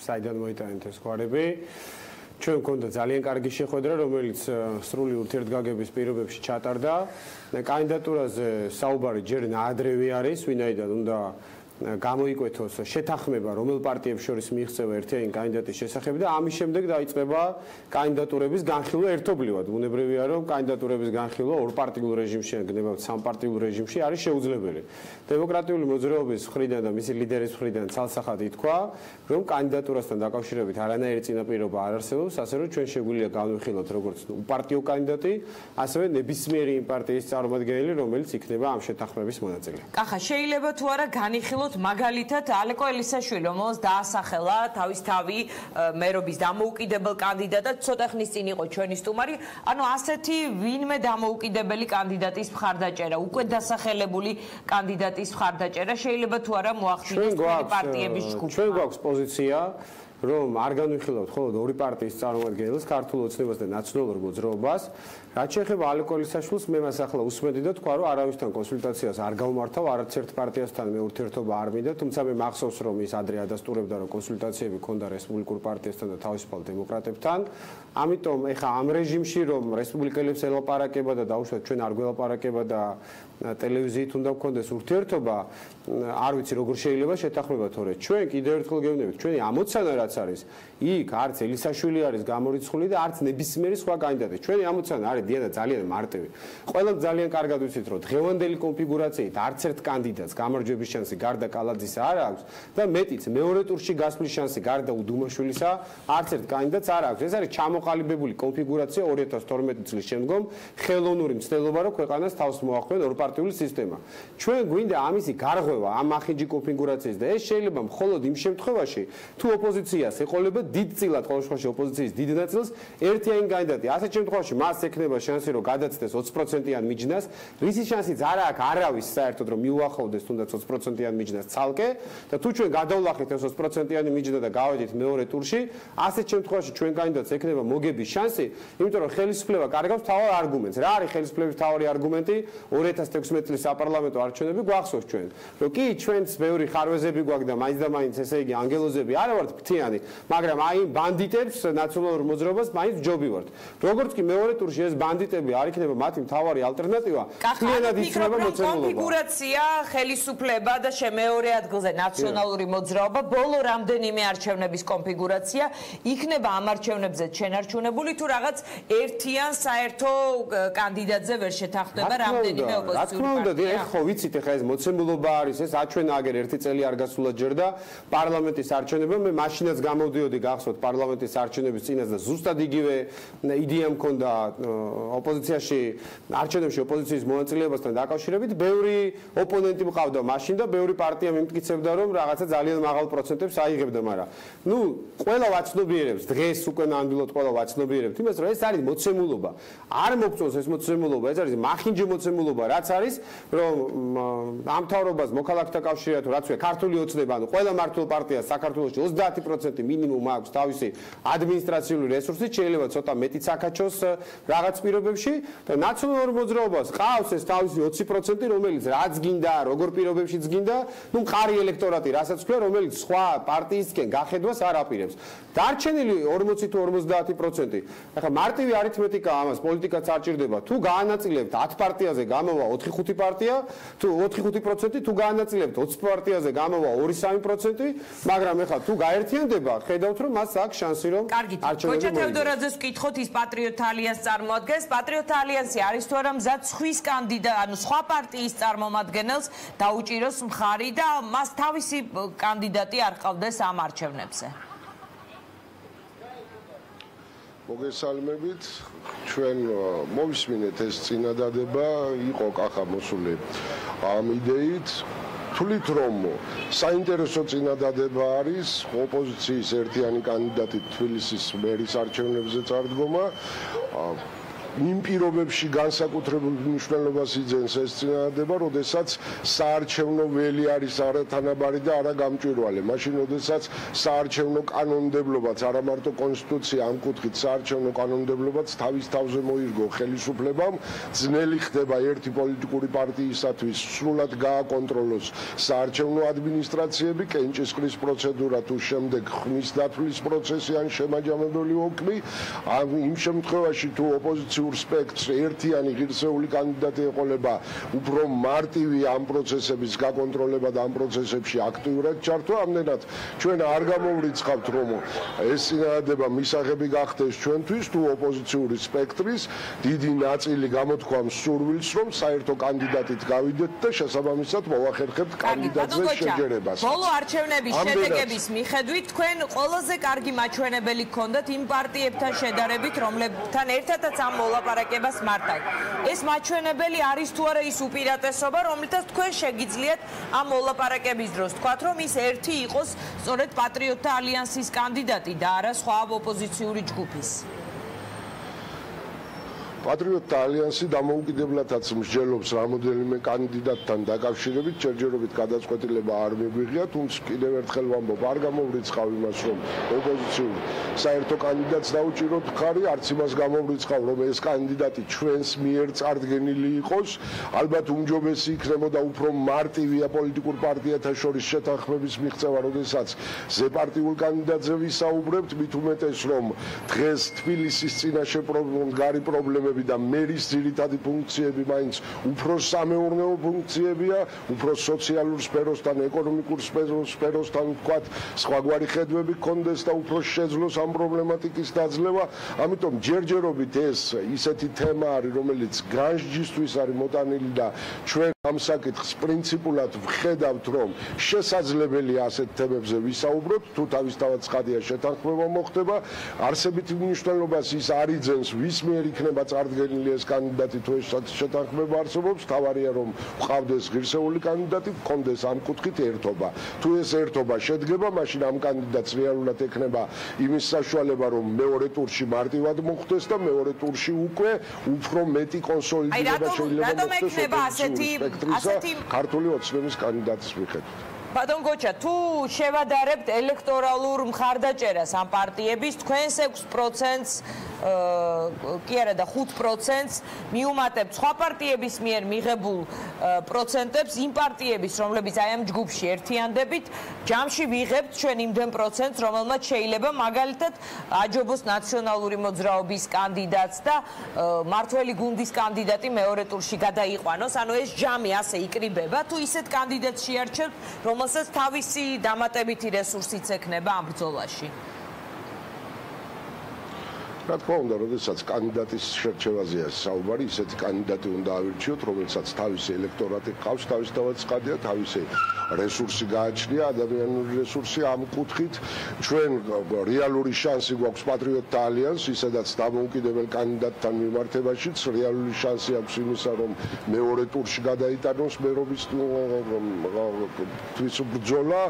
საიდან მოიტანეთ ეს გვარები. ჩვენ გვქონდა ძალიან კარგი შეხვედრა, რომელიც სრული ურთიერთგაგების პირობებში ჩატარდა. კანდიდატურაზე საუბარი ჯერ ნაადრევი არის, ვინაიდან უნდა გამოიკვეთოს შეთანხმება რომელ პარტიებს შორის მიიღწევა ერთიანი კანდიდატის შესახებ და ამის შემდეგ დაიწყება კანდიდატურების განხილვა ერთობლივად. ბუნებრივია რომ კანდიდატურების განხილვა ორპარტიულ რეჟიმში ან გნებავთ სამპარტიულ რეჟიმში არის შეუძლებელი. დემოკრატიული მოძრაობის მხრიდან და მისი ლიდერის მხრიდან ცალსახად ითქვა, რომ კანდიდატურასთან დაკავშირებით არანაირი წინაპირობა არ არსებობს, ასე რომ ჩვენ შეგვიძლია განვიხილოთ როგორც უპარტიო კანდიდატი, ასევე ნებისმიერი იმ პარტიის წარმომადგენელი, რომელიც იქნება ამ შეთანხმების მონაწილე. კახა, შეიძლება თუ არა განიხილოთ მაგალითად ალეკო ელისაშვილი, რომელსაც დაასახელა თავის თავი მერობის დამოუკიდებელ კანდიდატად, ცოტა ხნის წინ იყო ჩვენი სტუმარი, ანუ ასეთი ვინმე დამოუკიდებელი კანდიდატის მხარდაჭერა, უკვე დასახელებული კანდიდატის მხარდაჭერა შეიძლება თუ არა მოახდინოს პარტიების ჯგუფმა. ჩვენ გვაქვს პოზიცია რომ არ განვიხილავთ მხოლოდ ორი პარტიის წარმომადგენელს, ქართულ ოცნებას და ნაციონალურ მოძრაობას. რაც შეეხება ალეკო ელისაშვილს, მე მას ახლა უსმენდი და თქვა, რომ არავისთან კონსულტაციას არ გავმართავ, არც ერთ პარტიასთან მე ურთიერთობა არ მინდა, თუმცა მე მახსოვს, რომ ის ადრე ადასტურებდა, რომ კონსულტაციები ჰქონდა რესპუბლიკურ პარტიასთან და თავისუფალ დემოკრატებთან. ამიტომ ეხა ამ რეჟიმში რომ რესპუბლიკელებს ელაპარაკება და დაუშვათ ჩვენ არ გველაპარაკება და ტელევიზიით უნდა გქონდეს ურთიერთობა, არ ვიცი როგორ შეიძლება შეთანხმება თორე ჩვენ კიდევ ერთხელ გეუბნებით, ჩვენი ამოცანა რაც რაც არის, იქ არც ელისაშვილი არის გამორიცხული და არც ნებისმიერი სხვა კანდიდატი. ჩვენი ამოცანა არის დიანა ძალიან მარტივი. ყველამ ძალიან კარგად ვიცით, რომ დღევანდელი კონფიგურაციით არც ერთ კანდიდატს გამარჯვების შანსი გარდა კალაძისა არ აქვს და მეტიც მეორე ტურში გასვლის შანსი გარდა უდუმაშვილისა არც ერთ კანდიდატს არ აქვს. ეს არის ჩამოყალიბებული კონფიგურაცია 2012 წლის შემდგომ ხელოვნური მცდელობა, რომ ქვეყანას თავს მოახმენ ორპარტიული სისტემა. ჩვენ გვინდა ამისი გარღვევა ამ ახინჯი კონფიგურაციის და ეს შეიძლება მხოლოდ იმ შემთხვევაში, თუ ოპოზიციას ეყოლება დიდწილად ყოველ შემთხვევაში ოპოზიციის დიდ ნაწილს ერთიანი კანდიდატი. ასეთ შემთხვევაში მას ექნება შანსი, რომ გადაცდეს 20%-იან მიჯნას, რისი შანსიც არ აქვს არავის საერთოდ, რომ მიუახლოვდეს თუნდაც 20%-იან მიჯნას ცალკე და თუ ჩვენ გადავლახეთ ეს 20%-იანი მიჯნა და გავედით მეორე ტურში, ასეთ შემთხვევაში ჩვენ კანდიდატს ექნება მოგების შანსი, იმიტომ რომ ხელისუფლება კარგავს თავარ არგუმენტს. რა არის ხელისუფლების თავარი არგუმენტი? 2016 წლის საპარლამენტო არჩევნები გვახსოვს ჩვენ. რომ კი ჩვენს ბევრი ხარვეზები გვაქვს და მაინც და მაინც ესე იგი ანგელოზები არა ვართ ფრთიანი, მაგრამ აი ბანდიტებს ნაციონალურ მოძრაობას მაინც ჯობი ვართ. როგორც კი მეორე ტურში ეს ბანდიტები არ იქნება მათი მთავარი ალტერნატივა, მთლიანად იცნება მოცემულობა. კონფიგურაცია, ხელისუფლება და მეორე ადგილზე ნაციონალური მოძრაობა, ბოლო რამდენიმე არჩევნების კონფიგურაცია იქნება ამ არჩევნებზე შენარჩუნებული თუ რაღაც ერთიან საერთო კანდიდატზე ვერ შეთანხმდება რამდენიმე ოპოზიციური პარტია. ეხლა ვიცით, ეხლა ეს მოცემულობა არის, ეს აჩვენა აგერ ერთი წელი არ გასულა ჯერ და პარლამენტის არჩევნებმა მე მაშინაც გამოვდიოდი გახსოვთ პარლამენტის არჩევნების წინას და ზუსტად იგივე იდეა მქონდა ოპოზიციაში არჩევნებში ოპოზიციის მონაწილეობასთან დაკავშირებით, ბევრი ოპონენტი მყავდა მაშინ და ბევრი პარტია მიმტკიცებდა, რომ რაღაცა ძალიან მაღალ პროცენტებს აიღებდა, მაგრამ ნუ ყველა ვაცნობიერებს, დღეს უკვე ნამდვილად ყველა ვაცნობიერებთ იმას, რომ ეს არის მოცემულობა. არ მოგწონს ეს მოცემულობა, ეს არის მახინჯი მოცემულობა, რაც არის, რომ ამ მთავრობას მოქალაქეთა კავშირია თუ რაც ვია ქართული ოცნება, ანუ ყველა მართულ პარტიას საქართველოში 30% მინიმუმ აქვს თავისი ადმინისტრაციული რესურსით, შეიძლება ცოტა მეტიც აკაჩოს რაღაც პირობებში და ნაციონალურ მოძრაობას ყავს ეს თავისი 20%, რომელიც რაც გინდა, როგორ პირობებშიც გინდა, ნუ მყარი ელექტორატი, რასაც ქვია, რომელიც სხვა პარტიისკენ გახედვას არ აპირებს. დარჩენილი 40 თუ 50%. ახლა მარტივი არითმეტიკა ამას პოლიტიკაც არ ჭირდება. თუ გაანაწილებთ 10 პარტიაზე გამოვა 4-5 პარტია, თუ 4-5%, თუ გაანაწილებთ 20 პარტიაზე გამოვა 2-3%, მაგრამ ახლა თუ გაერთიანდება, ხედავთ რომ მას აქვს შანსი რომ არჩევნები მოიგოს. თევდორაძეს ვკითხოთ, ის პატრიოტთა ალიანსს წარმოადგენს. პატრიოტთა ალიანსი არის თუ არა მზად სხვის კანდიდატ, ანუ სხვა პარტიის წარმომადგენელს დაუჭიროს მხარი და მას თავისი კანდიდატი არ ყავდეს ამ არჩევნებზე? მოგესალმებით, ჩვენ მოვისმინეთ ეს წინადადება, იყო კახა მოსული ამ იდეით, თვლით რომ საინტერესო წინადადება არის ოპოზიციის ერთიანი კანდიდატი თბილისის მერის არჩევნებზე წარდგომა. იმ პირობებში განსაკუთრებულ მნიშვნელობას იძენს ეს წინადადება, როდესაც საარჩევნო ველი არის არათანაბარი და არა გამჭვირვალე. მაშინ, როდესაც საარჩევნო კანონმდებლობაც, არა მარტო კონსტიტუცია, ამ კუთხით საარჩევნო კანონმდებლობაც თავის თავზე მოირგო ხელისუფლებამ, ძნელი ხდება ერთი პოლიტიკური პარტიისათვის სრულად გააკონტროლოს საარჩევნო ადმინისტრაციები, კენჭისყრის პროცედურა თუ შემდეგ ხმის დათვლის პროცესი ან შემაჯამებელი ოკმი. იმ შემთხვევაში თუ ოპოზიციურ სპექტრს ერთიანი ღირსეული კანდიდატი ეყოლება, უფრო მარტივი ამ პროცესების გაკონტროლება და ამ პროცესებში აქტიურად ჩართვა. ამდენად ჩვენ არ გამოვრიცხავთ, რომ ეს წინადადება მისაღები გახდეს ჩვენთვის, თუ ოპოზიციური სპექტრის დიდი ნაწილი გამოთქვამს სურვილს, რომ საერთო კანდიდატით გავიდეთ და შესაბამისად მოვახერხებთ კანდიდატზე შეჯერებას. ბოლო არჩევნების შედეგების მიხედვით თქვენ ყველაზე კარგი მაჩვენებელი გქონდათ იმ პარტიებთან შედარებით, რომლებთან ერთადაც ამ მოლაპარაკებას მართავთ. ეს მაჩვენებელი არის თუ არა ის უპირატესობა, რომელთაც თქვენ შეგიძლიათ ამ მოლაპარაკების დროს თქვათ, რომ ის ერთი იყოს სწორედ პატრიოტთა ალიანსის კანდიდატი და არა სხვა ოპოზიციური ჯგუფის. პატრიოტთა ალიანსი დამოუკიდებლადაც მსჯელობს რამოდენიმე კანდიდატთან დაკავშირებით, ჯერჯერობით გადაწყვეტილება არ მიგვიღია, თუმცა კიდევ ერთხელ ვამბობ, არ გამოვრიცხავ იმას, რომ ოპოზიციური საერთო კანდიდატს დაუჭიროთ მხარი, არც იმას გამოვრიცხავ, რომ ეს კანდიდატი ჩვენს მიერ წარდგენილი იყოს. ალბათ უმჯობესი იქნებოდა უფრო მარტივია პოლიტიკურ პარტიათა შორის შეთანხმების მიღწევა, როდესაც ზეპარტიულ კანდიდატზე ვისაუბრებთ, მით უმეტეს, რომ დღეს თბილისის წინაშე გარი პრობლემები ფუნქციები და მერის ძირითადი ფუნქციები მაინც უფრო სამეურნეო ფუნქციებია, უფრო სოციალურ სფეროსთან, ეკონომიკურ სფეროსთან ვთქვათ, სხვაგვარი ხედვები გქონდეს და უფრო შეძლოს ამ პრობლემატიკის დაძლევა. ამიტომ ჯერჯერობით ეს ისეთი თემა არის, რომელიც განსჯისთვის არის მოტანილი და ჩვენ ამ საკითხს პრინციპულად ვხედავთ, რომ შესაძლებელია ასეთ თემებზე ვისაუბროთ, თუ თავისთავად ცხადია შეთანხმება მოხდება, არსებითი მნიშვნელობას ის არ იძენს, ვის მიერ იქნება წარდგენილი ეს კანდიდატი, თუ ეს შეთანხმება არსებობს, თავარია რომ ვყავდეს ღირსეული კანდიდატი, გქონდეს ამ კუთხით ერთობა. თუ ეს ერთობა შედგება, მაშინ ამ კანდიდატს რეალურად ექნება იმის საშუალება, რომ მეორე ტურში მარტივად მოხვდეს და მეორე ტურში უკვე უფრო მეტი კონსოლიდირება შეიძლება მოხდეს ქართული ოცნების კანდიდატის მიხედვით. ბატონ გოჩა, თუ შევადარებთ ელექტორალურ მხარდაჭერას ამ პარტიების, თქვენს 6%-ს კი არა და 5%-ს მიუმატებთ სხვა პარტიების მიერ მიღებულ პროცენტებს იმ პარტიების, რომლებიც აი ამ ჯგუფში ერთიანდებით, ჯამში ვიღებთ ჩვენ იმდენ პროცენტს, რომელმაც შეიძლება მაგალითად აჯობოს ნაციონალური მოძრაობის კანდიდატს და მართველი გუნდის კანდიდატი მეორე ტურში გადაიყვანოს. ანუ ეს ჯამი ასე იკრიბება, თუ ისეთ კანდიდატს შეარჩევთ, რომელსაც თავისი დამატებითი რესურსიც ექნება ამ ბრძოლაში. რა თქმა უნდა, როდესაც კანდიდატის შერჩევაზეა საუბარი, ისეთი კანდიდატი უნდა ავირჩიოთ, რომელსაც თავისი ელექტორატი ყავს, თავისთავად ცხადია, თავისი რესურსი გააჩნია, ადამიანური რესურსი ამ კუთხით. ჩვენ რეალური შანსი გვაქვს პატრიოტთა ალიანსს, ისედაც დამოუკიდებელ კანდიდატთან მიმართებაშიც რეალური შანსი აქვს იმისა, რომ მეორე ტურში გადაიტანოს მერობის თვის ბრძოლა.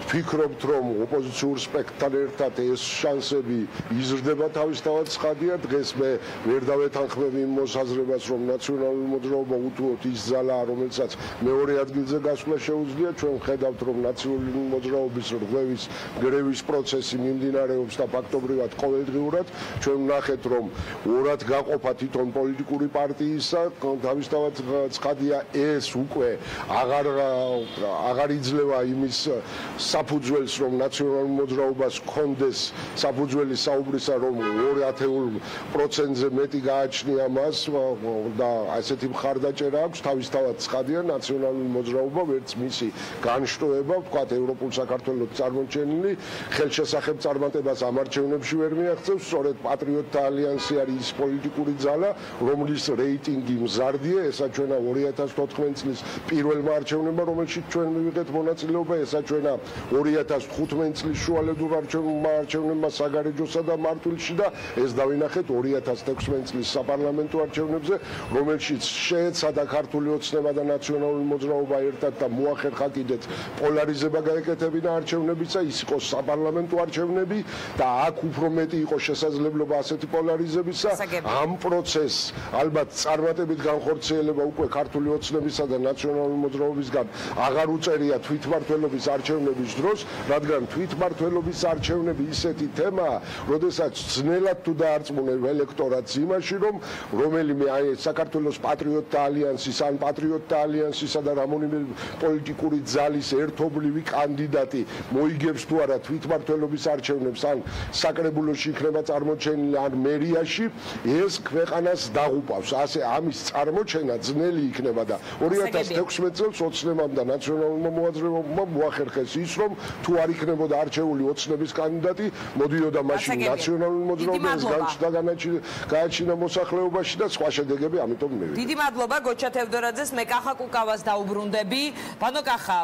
ვფიქრობთ, რომ ოპოზიციურ სპექტრთან ერთად ეს შანსები იზრდება თავისთავად. ცხადია, დღეს მე ვერ დავეთანხმები იმ მოსაზრებას, რომ ნაციონალური მოძრაობა უთუოდ ის ძალაა, რომელსაც მეორე ადგილზე გასვლა შეუძლია. ჩვენ ვხედავთ, რომ ნაციონალური მოძრაობის რღვევის გრევის პროცესი მიმდინარეობს და ფაქტობრივად ყოველდღიურად. ჩვენ ვნახეთ, რომ ორად გაყოფა თვითონ პოლიტიკური პარტიისა, თავისთავად ცხადია, ეს უკვე აღარ იძლევა იმის საფუძველს, რომ ნაციონალურ მოძრაობას ჰქონდეს საფუძველი საუბრისა, რომ 10%-ზე მეტი გააჩნია მას და ასეთი მხარდაჭერა აქვს, თავისთავად ცხადია, ნაციონალური მოძრაობა ვერც მისი განშტოება, ვთქვათ, ევროპულ საქართველოს წარმოჩენილი ხელშესახებ წარმატებას ამ არჩევნებში ვერ მიაღწევს, სწორედ პატრიოტთა ალიანსი არის ის პოლიტიკური ძალა, რომლის რეიტინგი მზარდია, ესაჩვენა 2014 წლის პირველმა არჩევნებმა, რომელშიც ჩვენ მივიღეთ მონაწილეობა, ესაჩვენა 2015 წლის შუალედურ არჩევნებმა საგარეჯოსა და მარტვილში და ეს დავინახეთ 2016 წლის საპარლამენტო არჩევნებზე, რომელშიც შეეცადა ქართული ოცნება და ნაციონალური მოძრაობა ერთად და მოახერხა კიდეც პოლარიზება გაეკეთებინა არჩევნებისა, ის იყო საპარლამენტო არჩევნები და აქ უფრო მეტი იყო შესაძლებლობა ასეთი პოლარიზებისა. ამ პროცესს ალბათ წარმატებით განხორციელება უკვე ქართული ოცნებისა და ნაციონალური მოძრაობისგან აღარ უწერია თვითმმართველობის არჩევნების დროს, რადგან თვითმმართველობის არჩევნები ისეთი თემაა, როდესაც ძნელად თუ დაარწმუნებ ელექტორატს იმაში, რომ რომელიმე აი საქართველოს პატრიოტთა ალიანსის ან პატრიოტთა ალიანსისა და რამონიმე პოლიტიკური ძალის ერთობლივი კანდიდატი მოიგებს თუ არა თვითმმართველობის არჩევნებს ან საკრებულოში იქნება წარმოჩენილი ან მერიაში, ეს ქვეყანას დაღუპავს. ასე ამის წარმოჩენა ძნელი იქნება და 2016 წელს ოცნებამ და ნაციონალურმა მოძრაობამ მოახერხეს ის, რომ თუ არ იქნებოდა არჩეული ოცნების კანდიდატი, მოდიოდა მაშინ ნაციონალური მოძრაობა გააჩინა მოსახლეობაში და სხვა შედეგები ამიტომ მივიდა. დიდი მადლობა გოჩა თევდორაძეს, მე კახა კუკავას დაუბრუნდები. ბატონ კახა,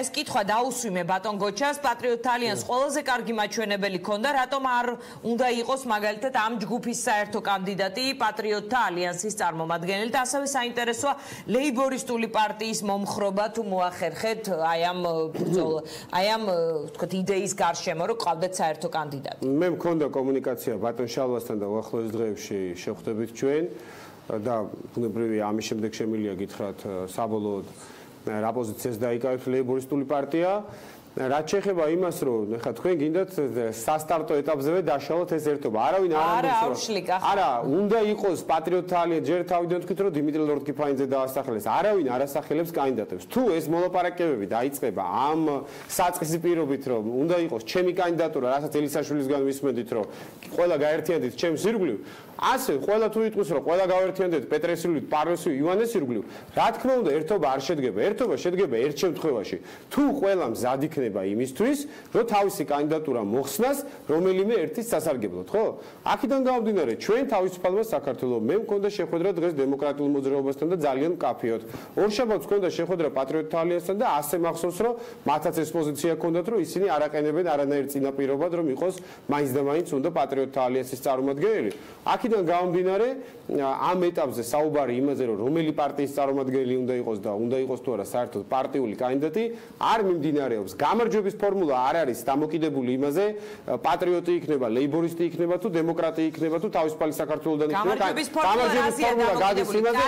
ეს კითხვა დაუსვიმე ბატონ გოჩას, პატრიოტთა ალიანსს ყველაზე კარგი მაჩვენებელი ქონდა, რატომ არ უნდა იყოს მაგალითად ამ ჯგუფის საერთო კანდიდატი პატრიოტთა ალიანსის წარმომადგენელი და ასევე საინტერესოა ლეიბორისტული პარტიის მომხრობა თუ მოახერხეთ აი ამ ვთქვათ იდეის გარშემო, რომ ყავდეთ საერთო კანდიდატი. მე მქონდა კომუნიკაცია ბატონ შალვასთან და უახლოეს დღეებში შევხვდებით ჩვენ და ბუნებრივია ამის შემდეგ შემიძლია გითხრათ საბოლოოდ რა პოზიციას დაიკავებს ლეიბორისტული პარტია. რაც შეეხება იმას, რომ ეხლა თქვენ გინდათ სასტარტო ეტაპზევე დაშალოთ ეს ერთობა. არავინ არ ამბობს, არა, უნდა იყოს პატრიოტთა ალიანსი. ჯერ თავიდან თქვით, რომ დიმიტრი ლორთქიფანიძე დაასახელეს. არავინ არ ასახელებს კანდიდატებს. თუ ეს მოლაპარაკებები დაიწყება ამ საწყისი პირობით, რომ უნდა იყოს ჩემი კანდიდატურა, რასაც ელისაშვილისგან ვისმენდით, რომ ყველა გაერთიანდით ჩემს ირგვლივ, ასე ყველა თუ იტყვის, რომ ყველა გავერთიანდეთ პეტრესილიუით, პარვესიუით, ივანეს ირგვლივ, რა თქმა უნდა, ერთობა არ შედგება. ერთობა შედგება ერთ შემთხვევაში, თუ ყველა მზად იქნება იმისთვის, რომ თავისი კანდიდატურა მოხსნას რომელიმე ერთის სასარგებლოდ, ხო? აქედან გამომდინარე, ჩვენ თავისუფალმა საქართველოს მე მქონდა შეხვედრა დღეს დემოკრატიულ მოძრაობასთან და ძალიან მკაფიოდ. ორშაბათს მქონდა შეხვედრა პატრიოტთა ალიანსთან და ასე მახსოვს, რომ მათაც ეს პოზიცია ჰქონდათ, რომ ისინი არ აყენებენ არანაირ წინაპირობად, რომ იყოს მაინც და მაინც უნდა პატრიოტთა ალიანსის წარმომადგენელი. აქედან გამომდინარე, ამ ეტაპზე საუბარი იმაზე, რომ რომელი პარტიის წარმომადგენელი უნდა იყოს და უნდა იყოს თუ არა საერთოდ პარტიული კანდიდატი, არ მიმდინარეობს. გამარჯვების ფორმულა არ არის დამოკიდებული იმაზე, პატრიოტი იქნება, ლეიბორისტი იქნება თუ დემოკრატი იქნება თუ თავისუფალი საქართველოსდან იქნება. გამარჯვების ფორმულა გადის იმაზე,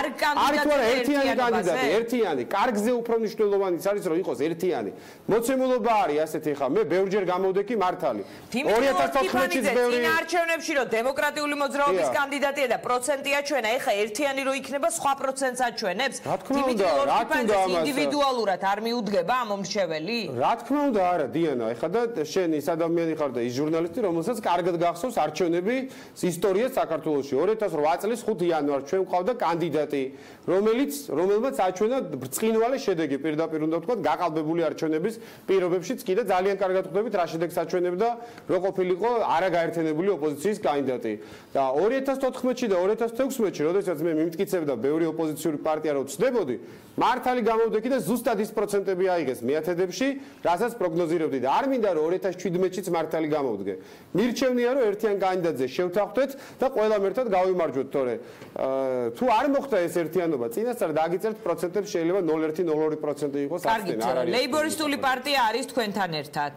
არის თუ არა ერთიანი კანდიდატი, ერთიანი. კარგზე უფრო მნიშვნელოვანი არის, რომ იყოს ერთიანი. მოცემულობა არის ასეთი, ხა მე ბევრჯერ გამოვდექი მართალი. 2014-ს ბევრი არჩევნებში რომ დემოკრატიული მოძრაობის კანდიდატია და პროცენტია ჩვენა, ეხა ერთიანი რო იქნება, სხვა პროცენტს აჩვენებს. დიმიტრი ლორთქიფანიძე ინდივიდუალურად არ მიუდგება ამ მომრჩეველი? რა თქმა უნდა, არა, დიანა, ეხა და შენ ის ადამიანი ხარ და ის ჟურნალისტი, რომელსაც კარგად გახსოვს არჩევნების ისტორია საქართველოში. 2008 წლის 5 იანვარს ჩვენ გვყავდა კანდიდატი, რომელმაც აჩვენა ბრწყინვალე შედეგი, პირდაპირ უნდა ვთქვათ, გაყალბებული არჩევნების პირობებშიც კი და ძალიან კარგად ხვდებით რა შედეგს აჩვენებდა, რო ყოფილიყო არაგაერთიანებული ოპოზიციის კანდიდატი. და 2014-ში და 2016-ში, როდესაც მე მიმტკიცებდა ბევრი ოპოზიციური პარტია რო ვწდებოდი, მართალი გამოვდექი და ზუსტად ის პროცენტები აიღეს მეათედებში, რასაც პროგნოზირებდი და არ მინდა რომ 2017-შიც მართალი გამოვდგე. მირჩევნია რომ ერთიან კანდიდატზე შევთანხმდეთ და ყველამ ერთად გავიმარჯვოთ, თორე თუ არ მოხდა ეს ერთიანობა, წინასწარ დაგიწერთ პროცენტებს შეიძლება 0,1-0,2% იყოს ასწენ, არ არის. ლეიბორისტული პარტია არის თქვენთან ერთად.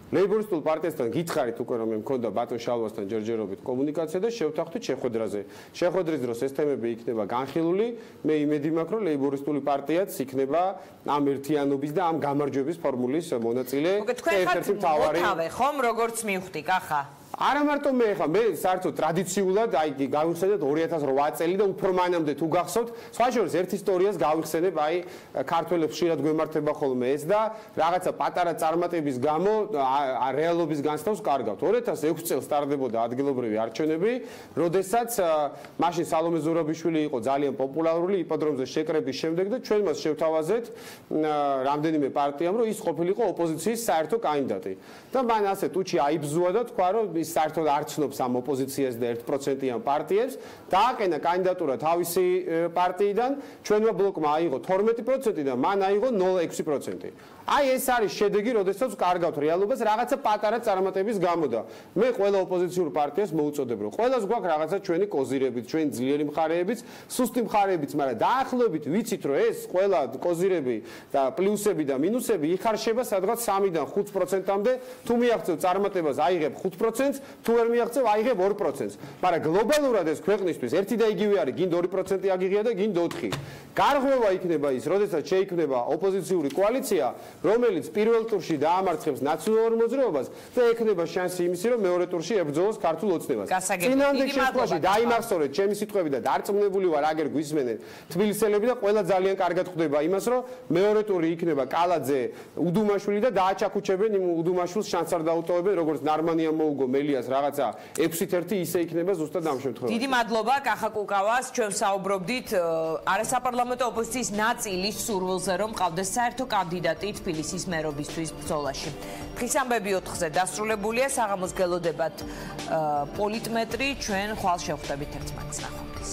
ლეიბორისტულ პარტიასთან გითხარით უკვე რომ მე მქონდა ბატონ შალვასთან ჯერჯერობით კომუნიკაცია და შევთანხმდით შეხვედრაზე. შეხვედრის დროს ეს თემები იქნება განხილული, მე იმედი მაქვს რომ ლეიბორისტული პარტიაც იქნება ამ ერთიანობის და ამ გამარჯვების ფორმულის მონაწილე. ერთ-ერთი მთავარი ხომ როგორც მივხვდი, კახა. არა მარტო მე ხა მე საერთოდ ტრადიციულად აი გავიხსენეთ 2008 წელი და უფრო მანამდე თუ გახსოვთ სხვა შორის ერთ ისტორიას გავიხსენებ აი ქართველებს ხშირად გვემართება ხოლმე ეს და რაღაცა პატარა წარმატების გამო რეალობის განსხვავს კარგავთ 2006 წელს სტარდებოდა ადგილობრივი არჩევნები როდესაც მაშინ სალომე ზურაბიშვილი იყო ძალიან პოპულარული იპოდრომზე შეკრების შემდეგ და ჩვენ მას შევთავაზეთ რამდენიმე პარტიამ რომ ის ყოფილიყო ოპოზიციის საერთო კანდიდატი და მან ასე თუჩი აიბზუა და თქვა რომ საერთოდ არ ცნობს ამ ოპოზიციას და 1%-იან პარტიებს დააყენა კანდიდატურა თავისი პარტიიდან ჩვენმა ბლოკმა აიღო 12% და მან აიღო 0,6%. აი ეს არის შედეგი, როდესაც კარგავთ რეალობას რაღაცა პატარა წარმატების გამო და მე ყველა ოპოზიციურ პარტიას მოუწოდებ რომ ყველას გვაქვს რაღაცა ჩვენი კოზირებით, ჩვენი ძლიერი მხარეებიც, სუსტი მხარეებიც, მაგრამ დაახლოებით ვიცით რომ ეს ყველა კოზირები და პლუსები და მინუსები იხარშება სადღაც 3-დან 5%-მდე, თუ მიაღწევ წარმატებას აიღებ 5%-ს, თუ ვერ მიაღწევ აიღებ 2%-ს. მაგრამ გლობალურად ეს ქვეყნისთვის ერთი და იგივე არის, გინდ 2% აგიღია და გინდ 4. გარღვევა იქნება ის, როდესაც შეიქმნება ოპოზიციური კოალიცია რომელიც პირველ ტურში დაამარცხებს ნაციონალურ მოძრაობას და ექნება შანსი იმისი, რომ მეორე ტურში ებრძოლოს ქართულ ოცნებას. წინანდელ შემთხვევაში დაიმახსოვრეთ ჩემი სიტყვები და დარწმუნებული ვარ, აგერ გვისმენენ თბილისელები და ყველა ძალიან კარგად ხვდება იმას, რომ მეორე ტური იქნება კალაძე, უდუმაშვილი და დააჩაქუჩებენ იმ უდუმაშვილს შანსს არ დაუტოვებენ, როგორც ნარმანია მოუგო მელიას რაღაცა 6-1 ისე იქნება ზუსტად ამ შემთხვევაში. დიდი მადლობა კახა კუკავას, ჩვენ საუბრობდით არასაპარლამენტო ოპოზიციის ნაწილის სურვილზე, რომ ყავდეს საერთო კანდიდატი თბილისის მერობისთვის ბრძოლაში. დღის ამბები 4-ზე დასრულებულია, საღამოს გელოდებათ პოლიტმეტრი, ჩვენ ხვალ შევხვდებით ერთმანეთს ნახვამდის.